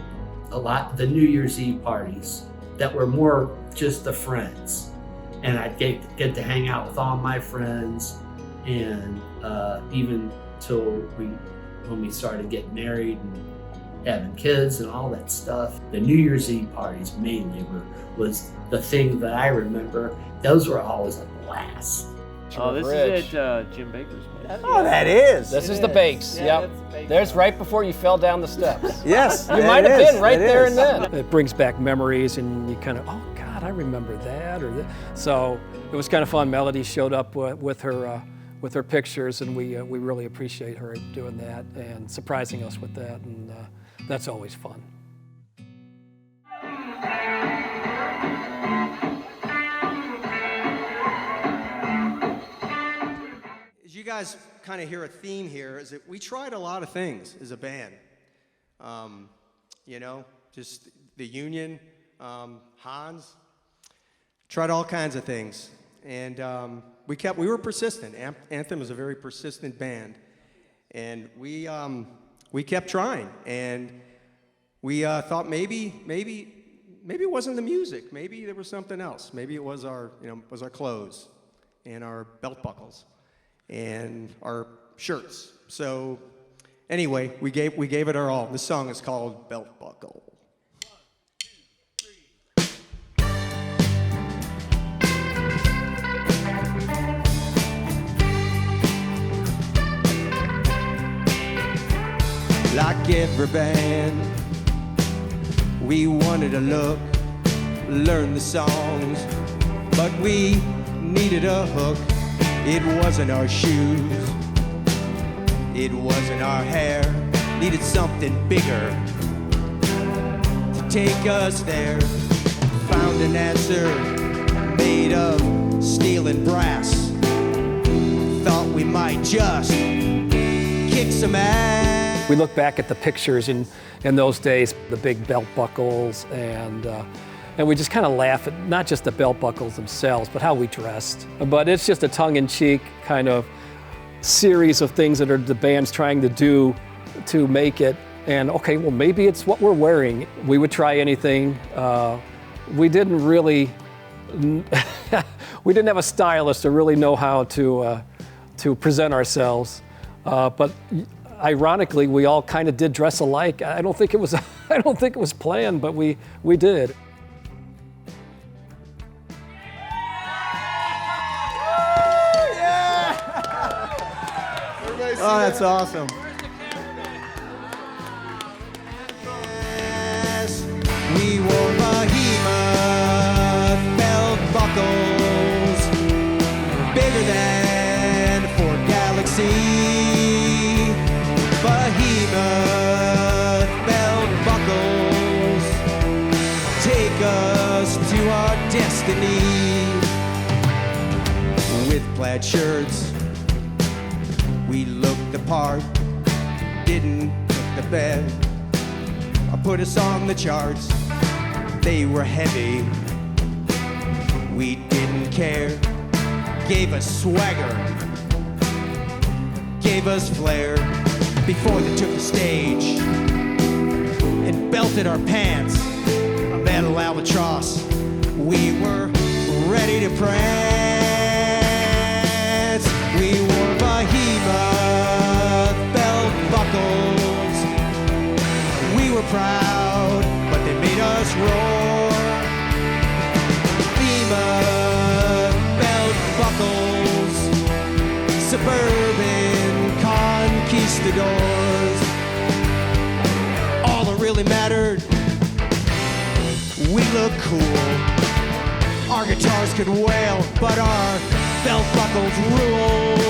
the New Year's Eve parties that were more just the friends, and I'd get to hang out with all my friends, and even till when we started getting married and having kids and all that stuff. The New Year's Eve parties mainly was the thing that I remember. Those were always a blast. Oh, this is at Jim Baker's place. Oh, that is. This is the Bakes. Yeah, Yep. that's the Bakes. There's right before you fell down the steps. Yes. You might have been right It there is. and then. It brings back memories, and you kind of, oh God, I remember that or that. So it was kind of fun. Melody showed up with her pictures, and we really appreciate her doing that and surprising us with that, and that's always fun. As you guys kind of hear a theme here, is that we tried a lot of things as a band. Just the Union, Hans, tried all kinds of things. And we were persistent. Anthem is a very persistent band. And we kept trying. And we thought maybe it wasn't the music. Maybe there was something else. Maybe it was our clothes and our belt buckles and our shirts. So anyway, we gave it our all. This song is called Belt Buckle. Like every band, we wanted to learn the songs, but we needed a hook. It wasn't our shoes, it wasn't our hair. Needed something bigger to take us there. Found an answer made of steel and brass. Thought we might just kick some ass. We look back at the pictures in those days, the big belt buckles, and we just kind of laugh at not just the belt buckles themselves, but how we dressed. But it's just a tongue-in-cheek kind of series of things that the band's trying to do to make it. And okay, well, maybe it's what we're wearing. We would try anything. We didn't really, we didn't have a stylist to really know how to present ourselves. But ironically, we all kind of did dress alike. I don't think it was planned, but we did. Oh, that's awesome. We wore behemoth belt buckles, bigger than Fort Galaxy. Behemoth belt buckles take us to our destiny. With plaid shirts, we looked the part, didn't cook the bed, or put us on the charts. They were heavy, we didn't care. Gave us swagger, gave us flair. Before they took the stage and belted our pants, a metal albatross, we were ready to prance. We wore behemoth belt buckles. We were proud, but they made us roar. Behemoth belt buckles, suburban conquistadors. All that really mattered, we looked cool. Our guitars could wail, but our belt buckles ruled.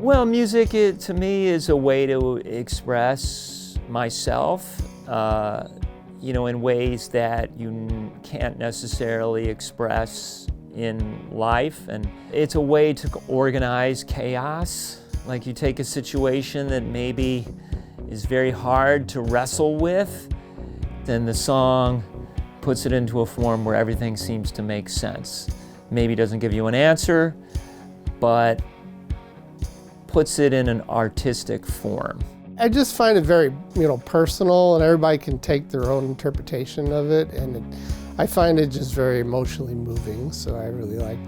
Well, music to me is a way to express myself, in ways that you can't necessarily express in life. And it's a way to organize chaos. Like you take a situation that maybe is very hard to wrestle with, then the song puts it into a form where everything seems to make sense. Maybe doesn't give you an answer, but puts it in an artistic form. I just find it very, personal, and everybody can take their own interpretation of it, and I find it just very emotionally moving, so I really like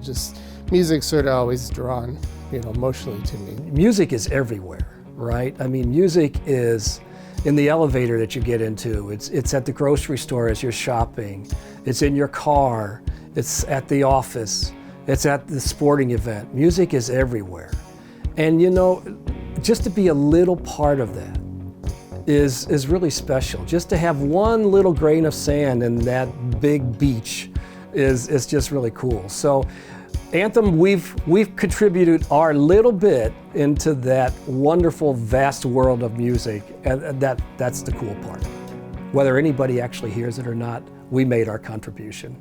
just music sort of always drawn, emotionally to me. Music is everywhere, right? I mean, music is in the elevator that you get into. It's at the grocery store as you're shopping. It's in your car. It's at the office. It's at the sporting event. Music is everywhere. And just to be a little part of that is really special. Just to have one little grain of sand in that big beach is just really cool. So Anthem, we've contributed our little bit into that wonderful, vast world of music, and that's the cool part. Whether anybody actually hears it or not, we made our contribution.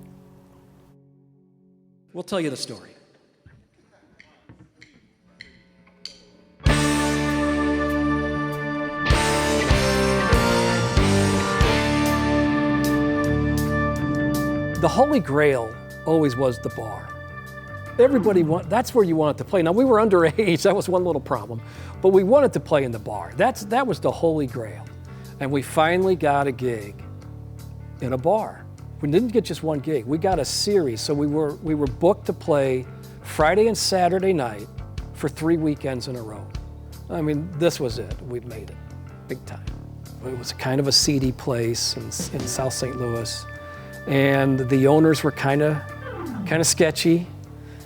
We'll tell you the story. The Holy Grail always was the bar. That's where you wanted to play. Now, we were underage, that was one little problem, but we wanted to play in the bar. That was the Holy Grail. And we finally got a gig in a bar. We didn't get just one gig, we got a series. So we were booked to play Friday and Saturday night for 3 weekends in a row. I mean, this was it, we made it, big time. It was kind of a seedy place in South St. Louis. And the owners were kind of sketchy.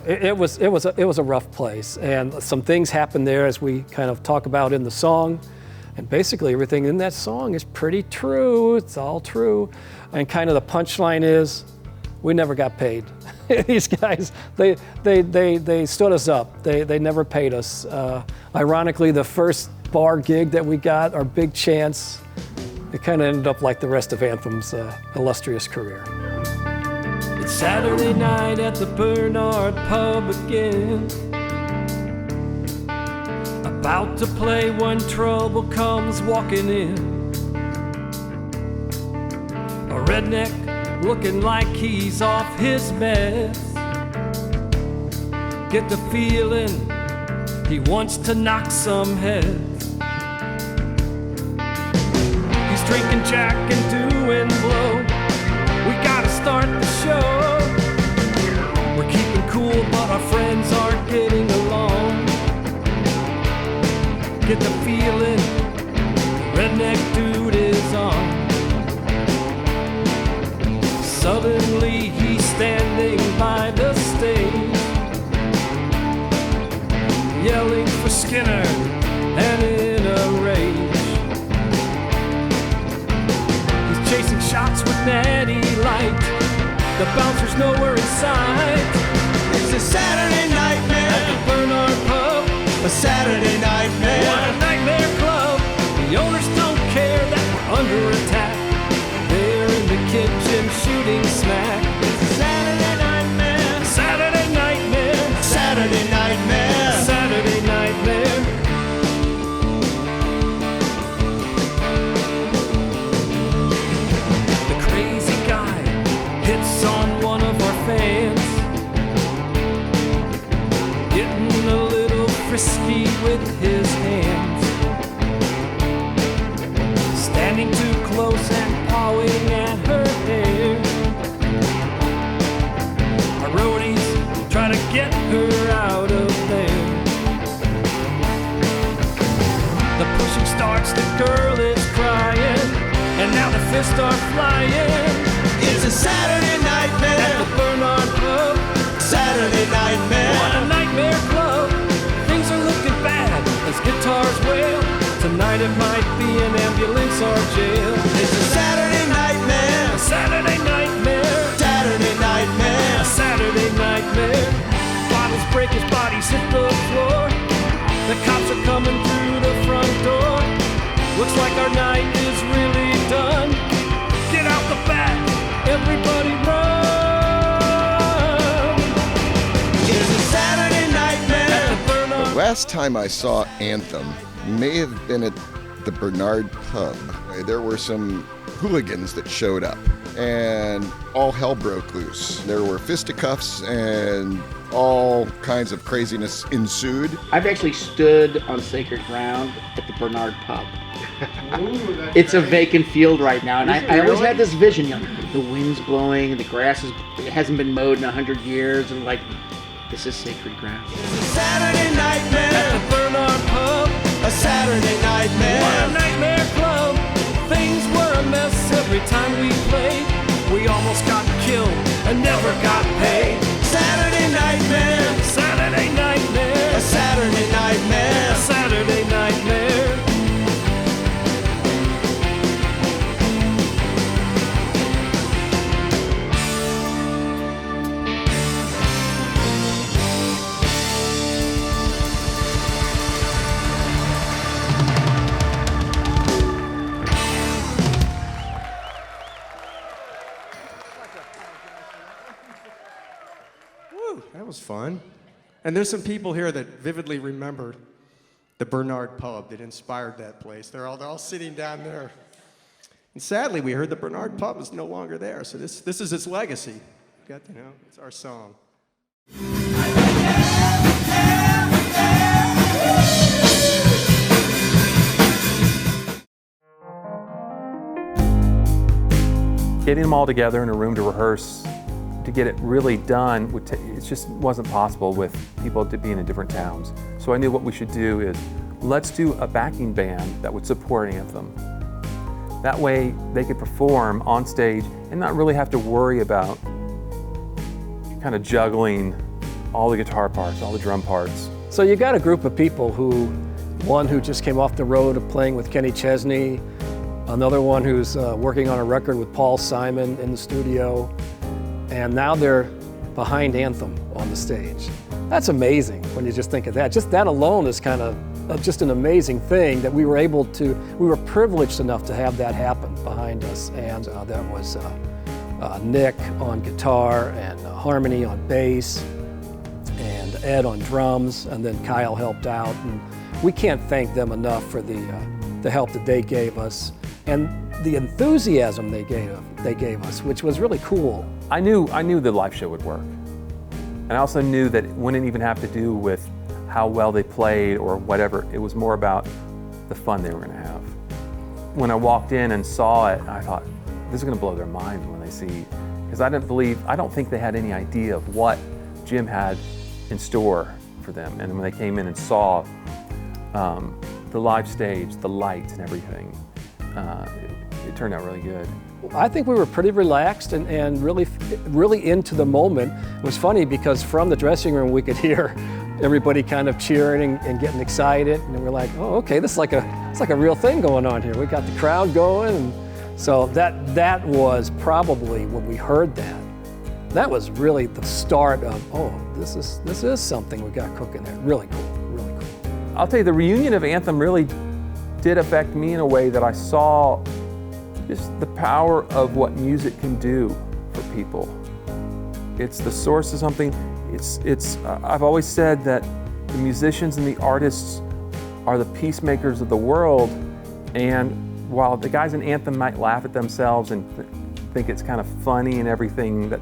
It was a rough place, and some things happened there as we kind of talk about in the song. And basically everything in that song is pretty true. It's all true. And kind of the punchline is, we never got paid. These guys, they stood us up. They never paid us. Ironically, the first bar gig that we got, our big chance, it kind of ended up like the rest of Anthem's illustrious career. It's Saturday night at the Bernard Pub again. About to play when trouble comes walking in. A redneck looking like he's off his mess. Get the feeling he wants to knock some heads. Drinking Jack and doing blow. We gotta start the show. We're keeping cool, but our friends aren't getting along. Get the feeling the redneck dude is on. Suddenly he's standing by the stage, yelling for Skinner and in a rage. Chasing shots with Natty Light. The bouncer's nowhere in sight. It's a Saturday nightmare at the Bernard Pub. A Saturday nightmare. What a nightmare club. The owners don't care that we're under attack. They're in the kitchen shooting smack. It's a Saturday nightmare. Saturday nightmare. Saturday nightmare. Saturday nightmare. Hits on one of our fans, getting a little frisky with his hands, standing too close and pawing at her hair. Our roadies try to get her out of there. The pushing starts, the girl is crying, and now the fists are flying. It's a Saturday nightmare at the Bernard Pub. Saturday nightmare. What a nightmare club. Things are looking bad as guitars wail. Tonight it might be an ambulance or jail. It's a Saturday nightmare. A Saturday nightmare. Saturday nightmare. A Saturday nightmare. Bottles break, his bodies hit the floor. The cops are coming through the front door. Looks like our night is really done. Get out the back. Everybody run! It's a Saturday nightmare. The last time I saw Anthem may have been at the Bernard Pub. There were some hooligans that showed up, and all hell broke loose. There were fisticuffs and all kinds of craziness ensued. I've actually stood on sacred ground at the Bernard Pub. It's a vacant field right now, and I always had this vision, you know, the wind's blowing, the grass it hasn't been mowed in 100 years, and like, this is sacred ground. Saturday nightmare at the Bernard Pub. A Saturday nightmare. What a nightmare club. Things were a mess every time we played. We almost got killed and never got paid. Saturday nightmare. Saturday nightmare. A Saturday nightmare. A Saturday nightmare. That was fun. And there's some people here that vividly remember the Bernard Pub that inspired that place. They're all sitting down there. And sadly, we heard the Bernard Pub is no longer there, so this is its legacy. Got to know, it's our song. Getting them all together in a room to rehearse, to get it really done, it just wasn't possible with people being in different towns. So I knew what we should do is, let's do a backing band that would support Anthem. That way they could perform on stage and not really have to worry about kind of juggling all the guitar parts, all the drum parts. So you got a group of people one who just came off the road of playing with Kenny Chesney, another one who's working on a record with Paul Simon in the studio, and now they're behind Anthem on the stage. That's amazing when you just think of that. Just that alone is kind of just an amazing thing that we were privileged enough to have that happen behind us. And that was Nick on guitar and Harmony on bass and Ed on drums, and then Kyle helped out. And we can't thank them enough for the help that they gave us and the enthusiasm they gave us, which was really cool. I knew the live show would work. And I also knew that it wouldn't even have to do with how well they played or whatever. It was more about the fun they were going to have. When I walked in and saw it, I thought, this is going to blow their minds when they see, because I don't think they had any idea of what Jim had in store for them. And when they came in and saw the live stage, the lights and everything, it turned out really good. I think we were pretty relaxed and really into the moment. It was funny because from the dressing room we could hear everybody kind of cheering and getting excited, and we're like, oh, okay, this is like a real thing going on here. We got the crowd going, and so that was probably when we heard that. That was really the start of, oh, this is something we got cooking there. Really cool, really cool. I'll tell you, the reunion of Anthem really did affect me in a way that I saw just the power of what music can do for people. It's the source of something. I've always said that the musicians and the artists are the peacemakers of the world, and while the guys in Anthem might laugh at themselves and think it's kind of funny and everything, that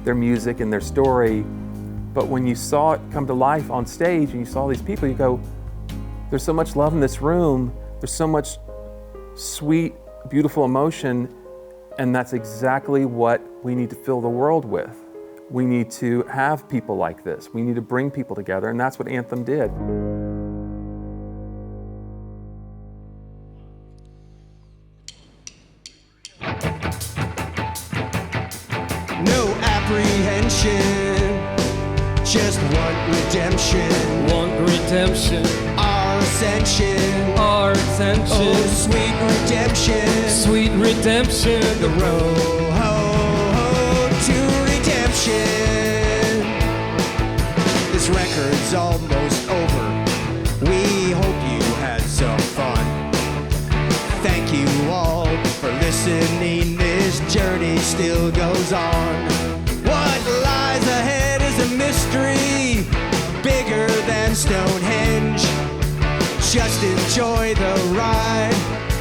their music and their story, but when you saw it come to life on stage and you saw these people, you go, there's so much love in this room, there's so much sweet, beautiful emotion, and that's exactly what we need to fill the world with. We need to have people like this. We need to bring people together, and that's what Anthem did. No apprehension, just one redemption. One redemption. Our ascension. Our ascension. Oh, sweet redemption. Sweet redemption. The road to redemption. This record's almost over. We hope you had some fun. Thank you all for listening. This journey still goes on. What lies ahead is a mystery bigger than Stonehenge. Just enjoy the ride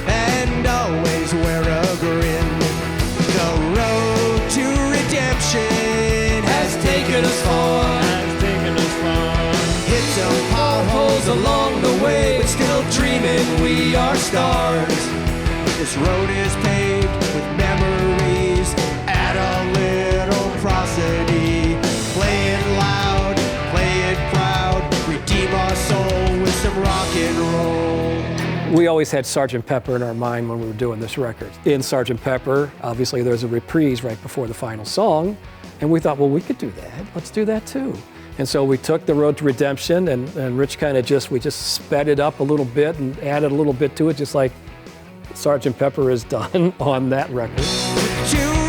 and always wear a grin. The road taken us far. Hit some potholes along the way, but still dreaming we are stars. This road is paved with memories. Add a little prosody. Play it loud, play it proud. Redeem our soul with some rock and roll. We always had Sgt. Pepper in our mind when we were doing this record. In Sgt. Pepper, obviously there's a reprise right before the final song, and we thought, well, we could do that. Let's do that too. And so we took the Road to Redemption, and Rich kind of we just sped it up a little bit and added a little bit to it, just like Sgt. Pepper has done on that record. To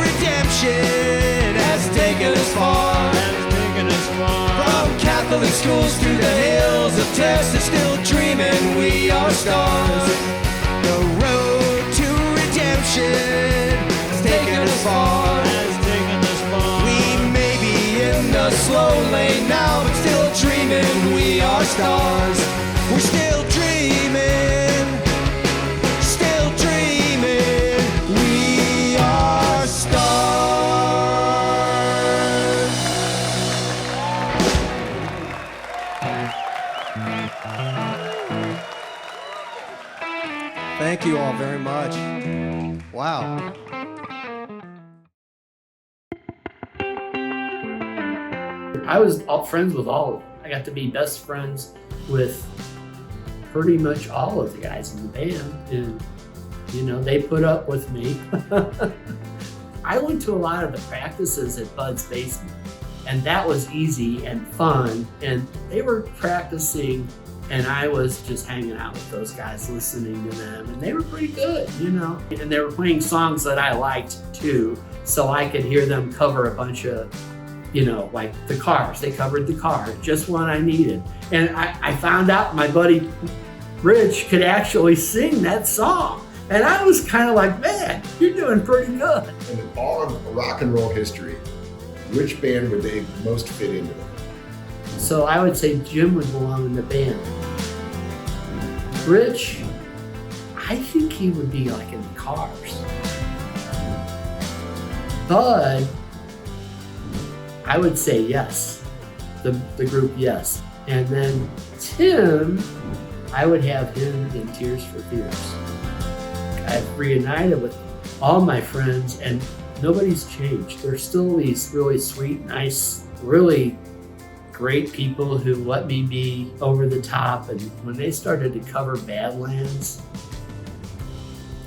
redemption has taken us far. From Catholic schools through the hills of Texas, still dreaming we are stars. The road to redemption has taken us far. We may be in the slow lane now, but still dreaming we are stars. We're still dreaming, still dreaming, we are stars. Thank you all very much. Wow. I was friends with all of them. I got to be best friends with pretty much all of the guys in the band, and you know, they put up with me. I went to a lot of the practices at Bud's basement, and that was easy and fun, and they were practicing and I was just hanging out with those guys, listening to them, and they were pretty good, you know. And they were playing songs that I liked too, so I could hear them cover a bunch of, you know, like the Cars. They covered the Cars, just what I needed. And I found out my buddy Rich could actually sing that song. And I was kind of like, man, you're doing pretty good. And in all of rock and roll history, which band would they most fit into? So I would say Jim would belong in the band. Rich, I think he would be like in the Cars. Bud, I would say yes. The group, yes. And then Tim, I would have him in Tears for Fears. I've reunited with all my friends and nobody's changed. They're still these really sweet, nice, really great people who let me be over the top. And when they started to cover Badlands,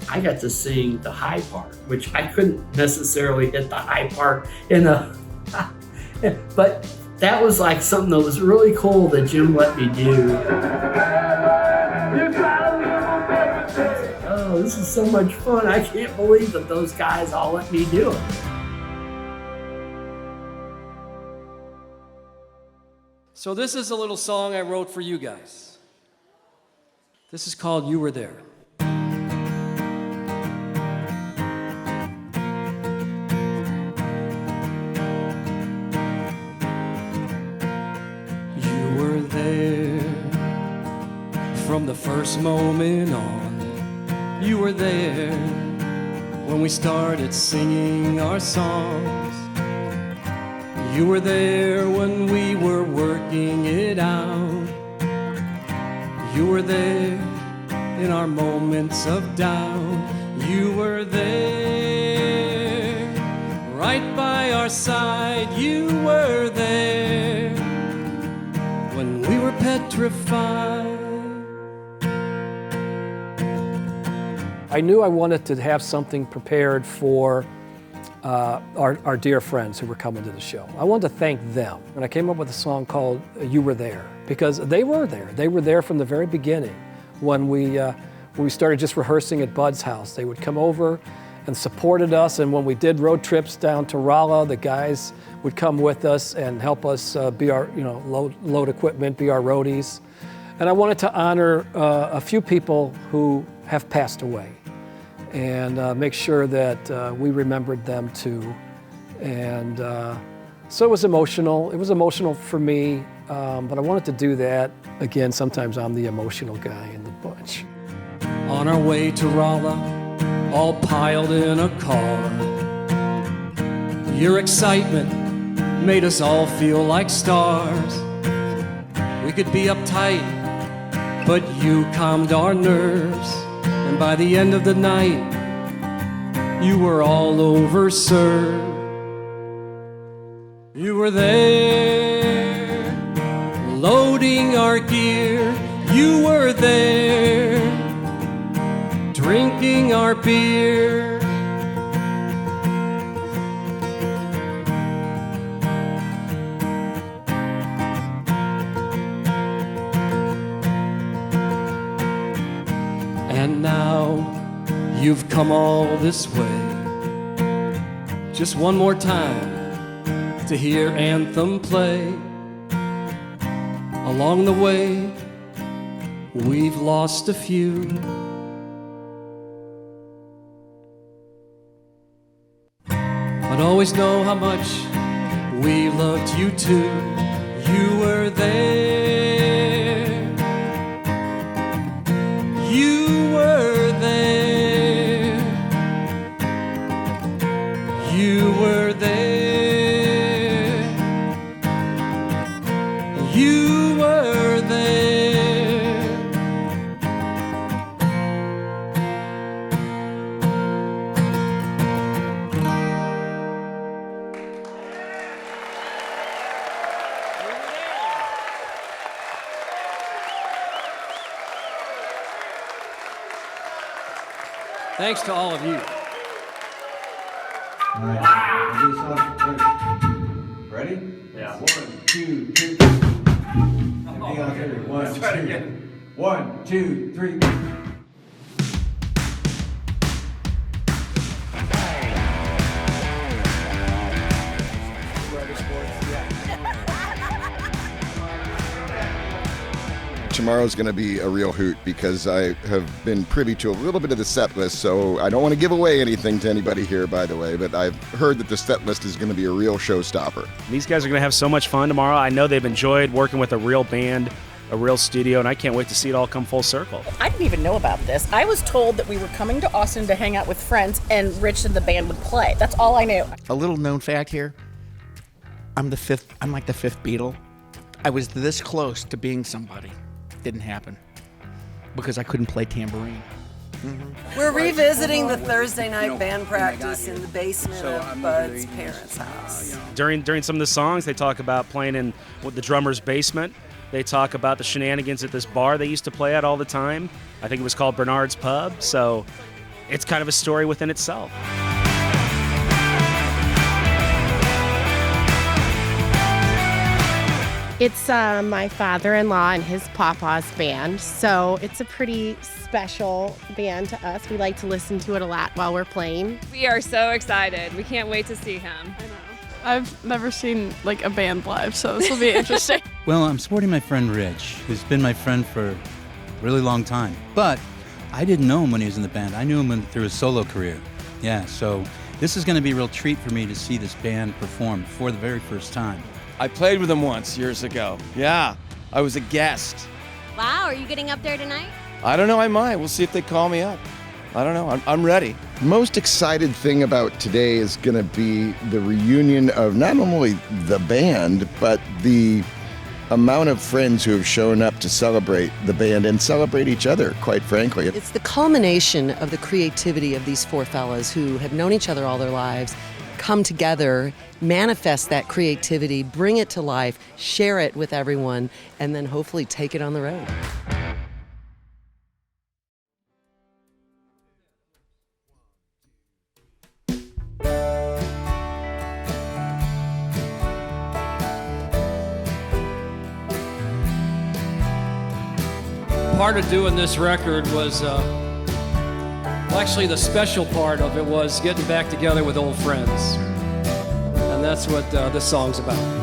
I got to sing the high part, which I couldn't necessarily hit the high part in a, but that was like something that was really cool that Jim let me do. Oh, this is so much fun. I can't believe that those guys all let me do it. So this is a little song I wrote for you guys. This is called You Were There. You were there from the first moment on. You were there when we started singing our songs. You were there when we were working it out. You were there in our moments of doubt. You were there right by our side. You were there when we were petrified. I knew I wanted to have something prepared for our dear friends who were coming to the show. I wanted to thank them. And I came up with a song called You Were There, because they were there. They were there from the very beginning. When we started just rehearsing at Bud's house, they would come over and supported us. And when we did road trips down to Rolla, the guys would come with us and help us be our, load equipment, be our roadies. And I wanted to honor a few people who have passed away, and make sure that we remembered them too. And so it was emotional. It was emotional for me, but I wanted to do that. Again, sometimes I'm the emotional guy in the bunch. On our way to Rolla, all piled in a car. Your excitement made us all feel like stars. We could be uptight, but you calmed our nerves. And by the end of the night, you were all over, sir. You were there, loading our gear. You were there, drinking our beer. And now you've come all this way, just one more time to hear Anthem play. Along the way, we've lost a few. But always know how much we loved you too. You were there. You were there. You were there. You were there. Thanks to all of you. All right. Ready? Yeah. 1, 2, 3. Hang on, here. 1, 2. 1, 2, 3. Tomorrow's going to be a real hoot because I have been privy to a little bit of the set list, so I don't want to give away anything to anybody here, by the way, but I've heard that the set list is going to be a real showstopper. These guys are going to have so much fun tomorrow. I know they've enjoyed working with a real band, a real studio, and I can't wait to see it all come full circle. I didn't even know about this. I was told that we were coming to Austin to hang out with friends and Rich and the band would play. That's all I knew. A little known fact here. I'm like the fifth Beatle. I was this close to being somebody. Didn't happen because I couldn't play tambourine. We're revisiting the Thursday night band practice in the basement of Bud's parents' house. During some of the songs, they talk about playing in the drummer's basement. They talk about the shenanigans at this bar they used to play at all the time. I think it was called Bernard's Pub, so it's kind of a story within itself. It's my father-in-law and his papa's band, so it's a pretty special band to us. We like to listen to it a lot while we're playing. We are so excited. We can't wait to see him. I've never seen like a band live, so this will be interesting. Well, I'm supporting my friend Rich, who's been my friend for a really long time. But I didn't know him when he was in the band. I knew him through his solo career. Yeah, so this is going to be a real treat for me to see this band perform for the very first time. I played with them once years ago. Yeah, I was a guest. Wow, are you getting up there tonight? I don't know, I might. We'll see if they call me up. I don't know, I'm ready. Most excited thing about today is going to be the reunion of not only the band, but the amount of friends who have shown up to celebrate the band and celebrate each other, quite frankly. It's the culmination of the creativity of these four fellas who have known each other all their lives, come together, manifest that creativity, bring it to life, share it with everyone, and then hopefully take it on the road. Part of doing this record was, actually the special part of it was getting back together with old friends. And that's what this song's about.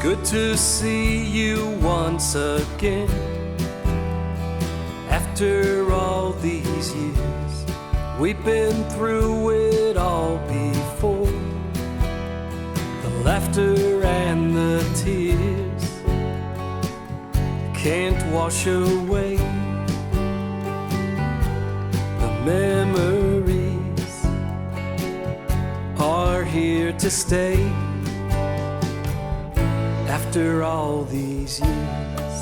good to see you once again. After all these years, we've been through it all before. The laughter and the tears can't wash away the memories are here to stay. After all these years,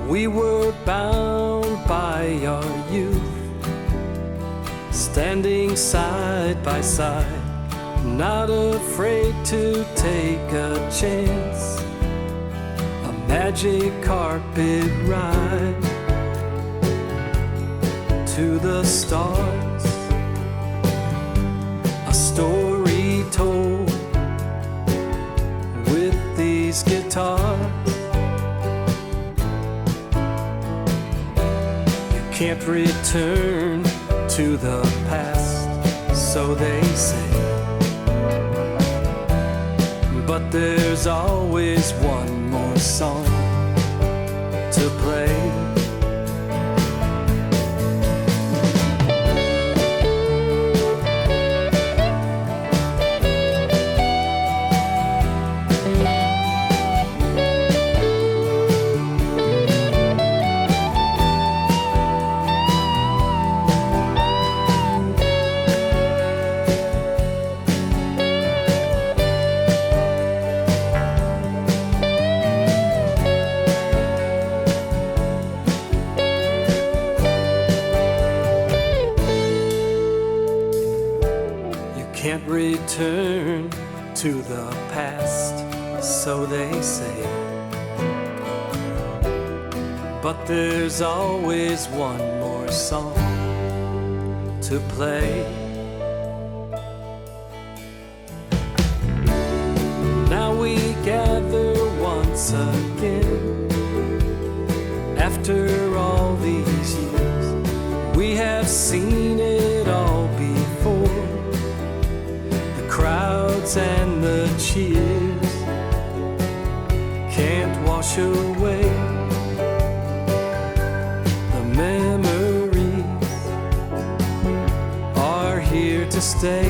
we were bound by our youth, standing side by side, not afraid to take a chance, a magic carpet ride to the stars, a story told with these guitars. You can't return to the past, so they say, but there's always one more song to play. Can't return to the past, so they say, but there's always one more song to play. Now we gather once again. After all these years, we have seen it all before. Crowds and the cheers can't wash away the memories are here to stay.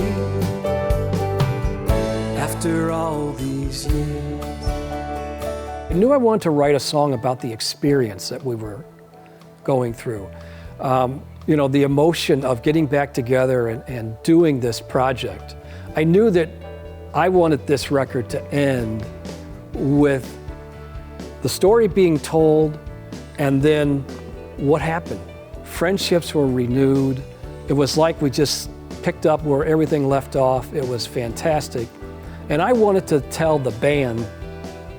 After all these years, I knew I wanted to write a song about the experience that we were going through. You know, the emotion of getting back together and doing this project. I knew that I wanted this record to end with the story being told and then what happened. Friendships were renewed. It was like we just picked up where everything left off. It was fantastic. And I wanted to tell the band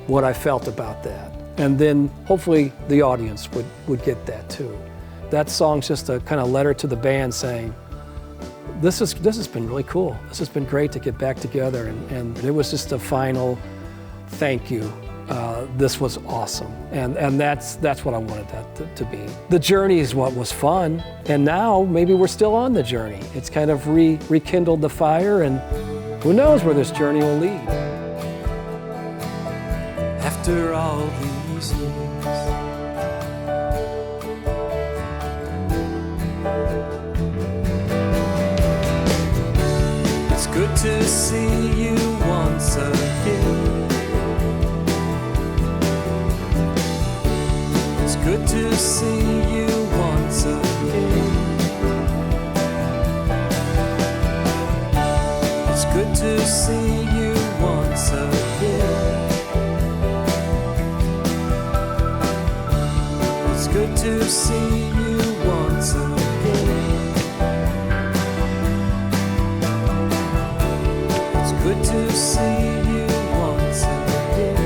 what I felt about that. And then hopefully the audience would get that too. That song's just a kind of letter to the band saying, this has been really cool. This has been great to get back together, and it was just a final thank you. This was awesome, and that's what I wanted that to be. The journey is what was fun, and now maybe we're still on the journey. It's kind of rekindled the fire, and who knows where this journey will lead. After all these years, good to see you once again. It's good to see you once again. It's good to see you once again. It's good to see you once again. Good to see you once again.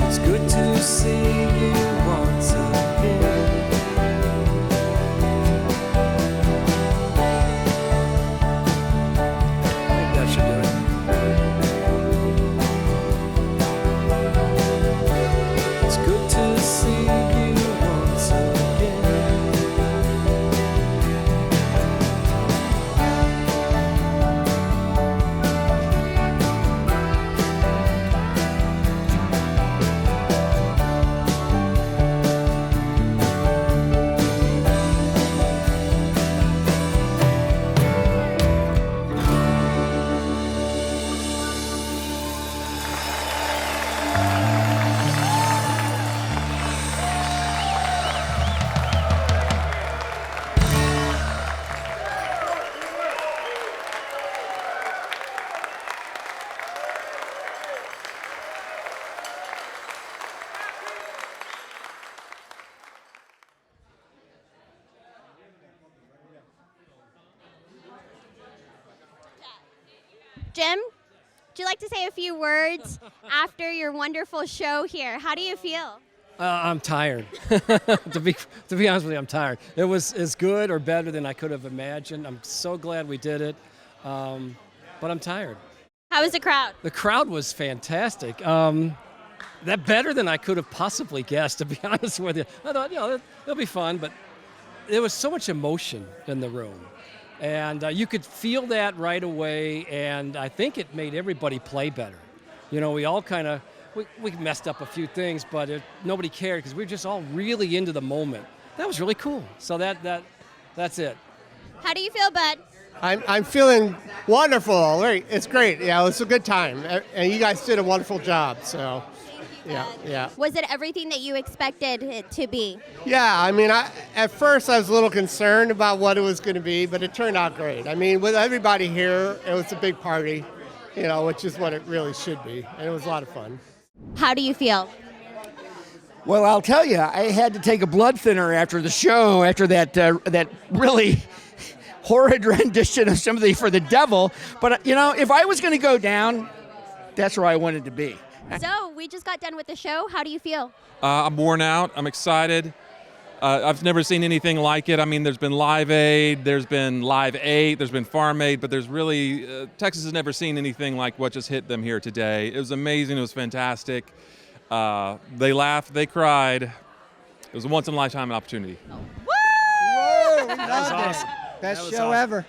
It's good to see you once again. I think that should do it. It's good to see you once again. Jim, would you like to say a few words after your wonderful show here? How do you feel? I'm tired. to be honest with you, I'm tired. It was as good or better than I could have imagined. I'm so glad we did it, but I'm tired. How was the crowd? The crowd was fantastic. That better than I could have possibly guessed, to be honest with you. I thought, it'll be fun, but there was so much emotion in the room. And you could feel that right away, and I think it made everybody play better. We all kind of, we messed up a few things, but nobody cared because we were just all really into the moment. That was really cool. So that's it. How do you feel, Bud? I'm feeling wonderful. It's great. Yeah, it was a good time, and you guys did a wonderful job. So, yeah. Was it everything that you expected it to be? Yeah, I mean, at first I was a little concerned about what it was going to be, but it turned out great. I mean, with everybody here, it was a big party, which is what it really should be, and it was a lot of fun. How do you feel? Well, I'll tell you, I had to take a blood thinner after the show, after that really horrid rendition of Sympathy for the Devil. But, if I was going to go down, that's where I wanted to be. So, we just got done with the show. How do you feel? I'm worn out. I'm excited. I've never seen anything like it. I mean, there's been Live Aid, there's been Live 8, there's been Farm Aid, but there's really, Texas has never seen anything like what just hit them here today. It was amazing. It was fantastic. They laughed, they cried. It was a once-in-a-lifetime opportunity. Whoa, That was awesome. Best show ever.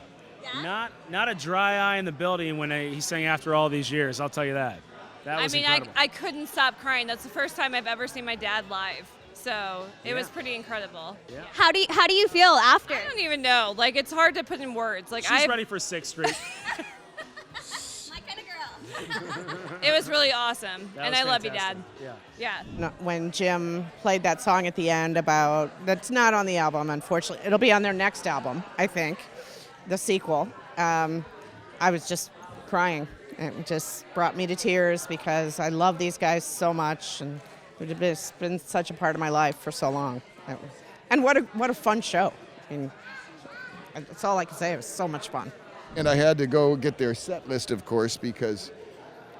Not a dry eye in the building when he sang After All These Years, I'll tell you that. That was incredible. I couldn't stop crying. That's the first time I've ever seen my dad live. So it was pretty incredible. Yeah. How do you feel after? I don't even know. Like, it's hard to put in words. Like, She's ready for 6th Street. My kind of girl. It was really awesome. That And was I love you, fantastic. Dad. Yeah. No, when Jim played that song at the end that's not on the album, unfortunately. It'll be on their next album, I think, the sequel. I was just crying. It just brought me to tears because I love these guys so much, and it's been such a part of my life for so long. And what a fun show. I mean, that's all I can say. It was so much fun. And I had to go get their set list, of course, because,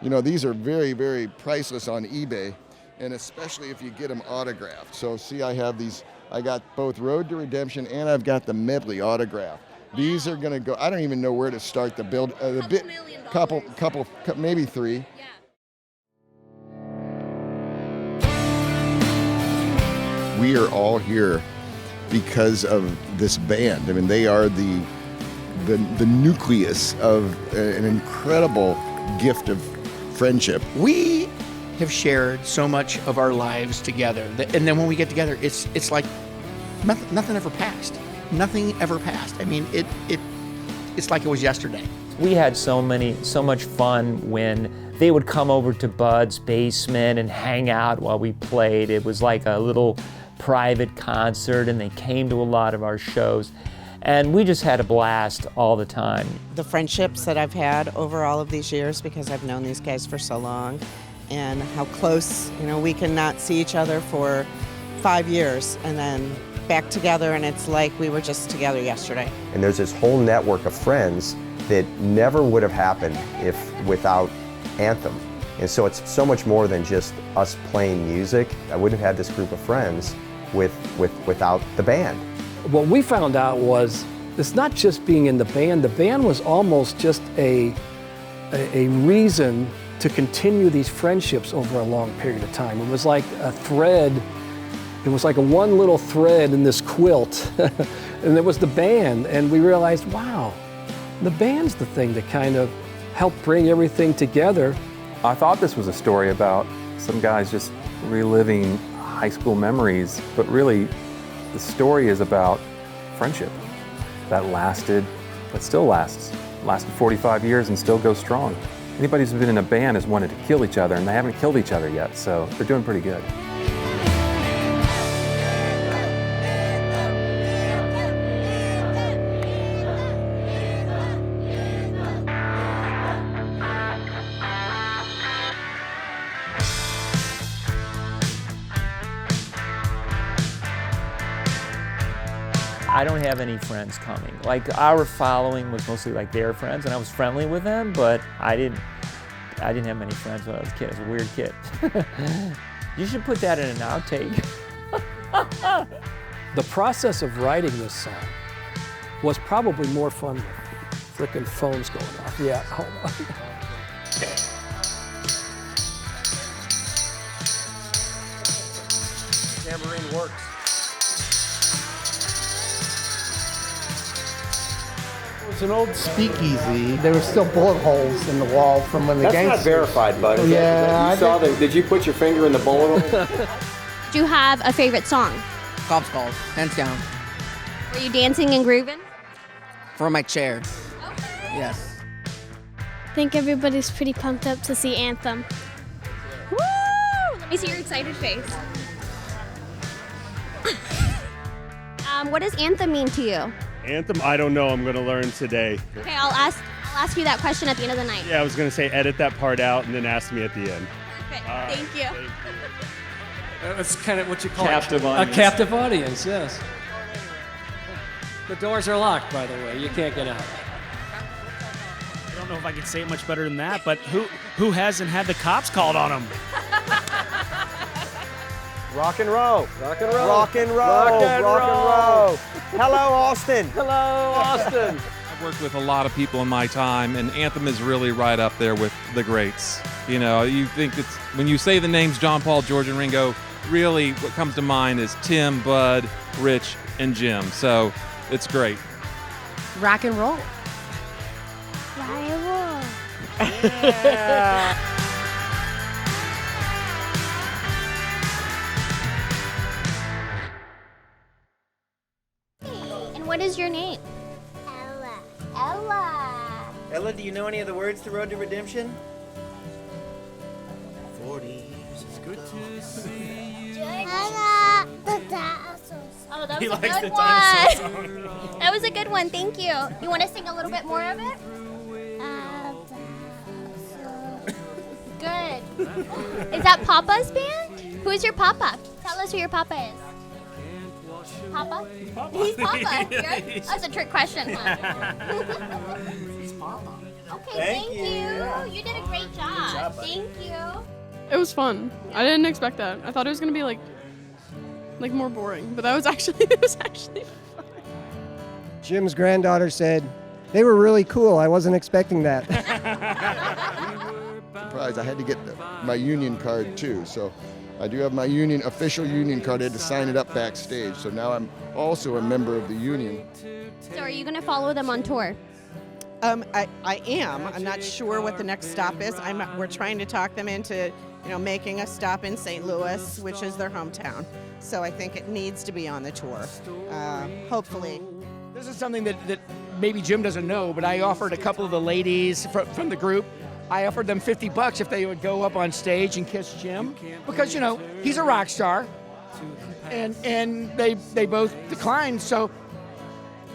these are very, very priceless on eBay, and especially if you get them autographed. So see, I have these. I got both Road to Redemption and I've got the medley autographed. These are going to go. I don't even know where to start the build. Couple, maybe 3. We are all here because of this band. I mean, they are the nucleus of an incredible gift of friendship. We have shared so much of our lives together, and then when we get together, it's like nothing ever passed. Nothing ever passed. I mean, it's like it was yesterday. We had so much fun when they would come over to Bud's basement and hang out while we played. It was like a little private concert, and they came to a lot of our shows. And we just had a blast all the time. The friendships that I've had over all of these years, because I've known these guys for so long, and how close, we can not see each other for 5 years and then back together, and it's like we were just together yesterday. And there's this whole network of friends that never would have happened without Anthem. And so it's so much more than just us playing music. I wouldn't have had this group of friends without the band. What we found out was it's not just being in the band. The band was almost just a reason to continue these friendships over a long period of time. It was like a thread. It was like one little thread in this quilt. And it was the band. And we realized, wow, the band's the thing that kind of helped bring everything together. I thought this was a story about some guys just reliving high school memories, but really the story is about friendship that still lasts. Lasted 45 years and still goes strong. Anybody who's been in a band has wanted to kill each other, and they haven't killed each other yet, so they're doing pretty good. I don't have any friends coming. Like our following was mostly like their friends, and I was friendly with them, but I didn't have many friends when I was a kid. I was a weird kid. You should put that in an outtake. The process of writing this song was probably more fun with frickin' phones going off. Yeah, hold on. Tambourine works. It was an old speakeasy. There were still bullet holes in the wall from when the That's gangsters... not verified, bud. Yeah, Did you put your finger in the bullet hole? Do you have a favorite song? Golf Skulls, hands down. Were you dancing and grooving? From my chair. Yes. I think everybody's pretty pumped up to see Anthem. Woo! Let me see your excited face. What does Anthem mean to you? Anthem, I don't know. I'm going to learn today. Okay, I'll ask you that question at the end of the night. Yeah, I was going to say edit that part out and then ask me at the end. Perfect. Thank you. That's kind of what you call Captive audience. A captive audience, yes. The doors are locked, by the way. You can't get out. I don't know if I could say it much better than that, but who hasn't had the cops called on them? Rock and roll. Rock and roll. Rock and roll. Rock and roll. Hello, Austin. Hello, Austin. I've worked with a lot of people in my time, and Anthem is really right up there with the greats. You know, you think it's, when you say the names John, Paul, George, and Ringo, really what comes to mind is Tim, Bud, Rich, and Jim. So it's great. Rock and roll. Yeah. And what is your name? Ella. Ella. Ella, do you know any of the words to Road to Redemption? 40 years is good to see you. Ella. The dinosaurs. Oh, that was He a likes good the one. dinosaur song. That was a good one. Thank you. You want to sing a little bit more of it? Good. Is that Papa's band? Who is your Papa? Tell us who your Papa is. Papa? He's Papa. That's a trick question, huh? He's Papa. Okay, Thank thank you. you. You did a great job. job, bud. Thank you. It was fun. I didn't expect that. I thought it was gonna be like more boring, but that was actually it was actually fun. Jim's granddaughter said, "They were really cool. I wasn't expecting that." Surprised. I had to get my union card too, so I do have my official union card. I had to sign it up backstage, so now I'm also a member of the union. So are you going to follow them on tour? I am. I'm not sure what the next stop is. We're trying to talk them into, making a stop in St. Louis, which is their hometown. So I think it needs to be on the tour. Hopefully. This is something that maybe Jim doesn't know, but I offered a couple of the ladies from the group, I offered them $50 if they would go up on stage and kiss Jim, because he's a rock star, and they both declined. So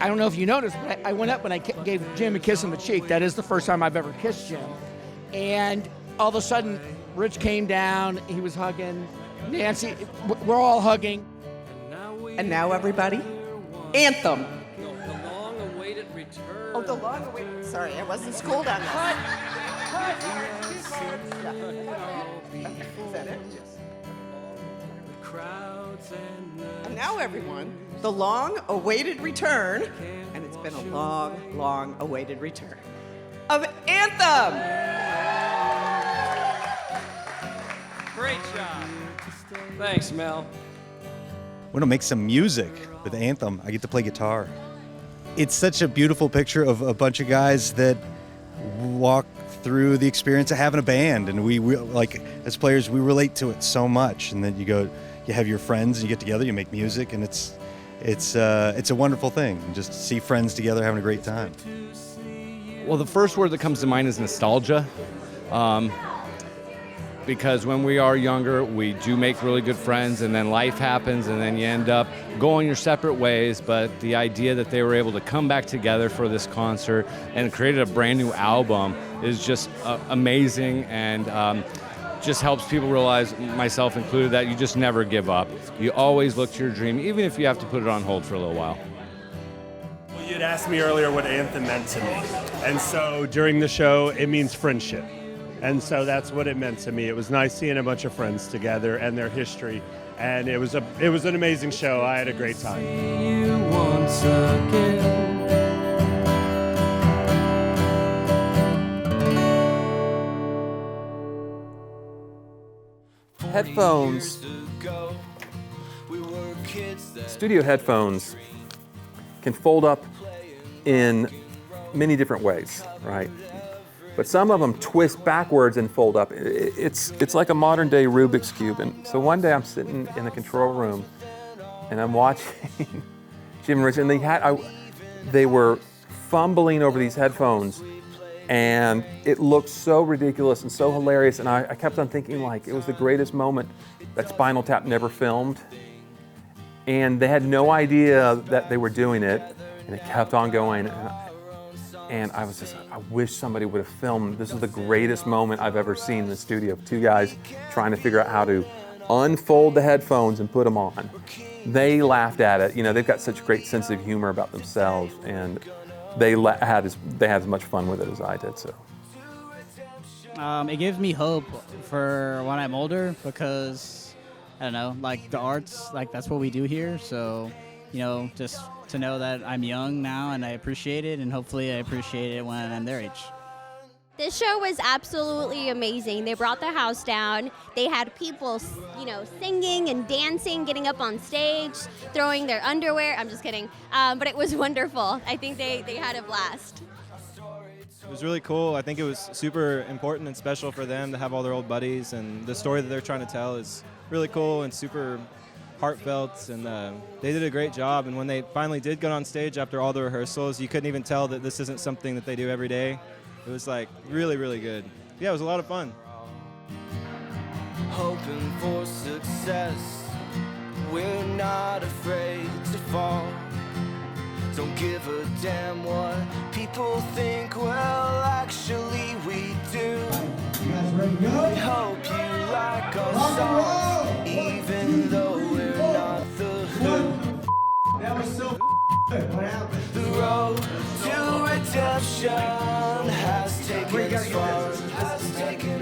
I don't know if you noticed, but I went up and I gave Jim a kiss on the cheek. That is the first time I've ever kissed Jim, and all of a sudden Rich came down. He was hugging Nancy. We're all hugging. And now everybody, Anthem. The long-awaited return. Oh, the long-awaited. Sorry, I wasn't schooled on that. Is that it? And now everyone, the long-awaited return, and it's been a long, long-awaited return, of Anthem! Great job. Thanks, Mel. We're gonna make some music with Anthem. I get to play guitar. It's such a beautiful picture of a bunch of guys that walk through the experience of having a band, and we like, as players, we relate to it so much. And then you have your friends, and you get together, you make music, and it's a wonderful thing. And just see friends together having a great time. Well, the first word that comes to mind is nostalgia. Because when we are younger, we do make really good friends, and then life happens, and then you end up going your separate ways. But the idea that they were able to come back together for this concert and created a brand new album is just amazing, and just helps people realize, myself included, that you just never give up. You always look to your dream, even if you have to put it on hold for a little while. had asked me earlier what Anthem meant to me. And so during the show, it means friendship. And so that's what it meant to me. It was nice seeing a bunch of friends together and their history. And it was an amazing show. I had a great time. Headphones, studio headphones can fold up in many different ways, right? But some of them twist backwards and fold up. It's like a modern day Rubik's Cube. And so one day I'm sitting in the control room and I'm watching Jim and Rich, and they were fumbling over these headphones, and it looked so ridiculous and so hilarious. And I kept on thinking, like, it was the greatest moment that Spinal Tap never filmed. And they had no idea that they were doing it, and it kept on going. And I was just, I wish somebody would have filmed. This is the greatest moment I've ever seen in the studio. Two guys trying to figure out how to unfold the headphones and put them on. They laughed at it. You know, they've got such great sense of humor about themselves, and they had as much fun with it as I did. So it gives me hope for when I'm older, because I don't know, like the arts, like that's what we do here. So, you know, just to know that I'm young now and I appreciate it, and hopefully I appreciate it when I'm their age. This show was absolutely amazing. They brought the house down. They had people, you know, singing and dancing, getting up on stage, throwing their underwear. I'm just kidding. But it was wonderful. I think they had a blast. It was really cool. I think it was super important and special for them to have all their old buddies, and the story that they're trying to tell is really cool and super heartfelt, and they did a great job. And when they finally did get on stage after all the rehearsals, you couldn't even tell that this isn't something that they do every day. It was like really, really good. Yeah, it was a lot of fun. Hoping for success, we're not afraid to fall. Don't give a damn what people think, well actually we do. We hope you like our songs, even though we're not the Who. That was so good. What happened? The road to redemption has taken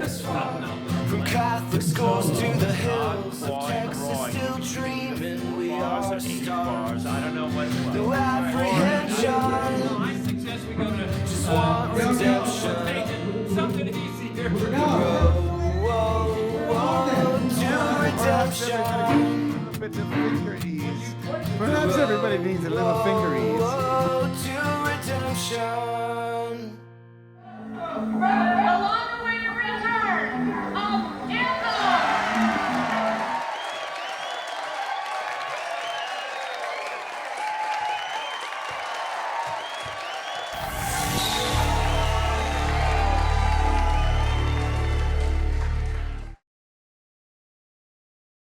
us far. From Catholic schools to the hills of Texas, still dreaming we are stars. I don't know what no apprehension, just want redemption. Something easier. To redemption. Bit of finger ease. Perhaps everybody needs a little finger ease. To redemption.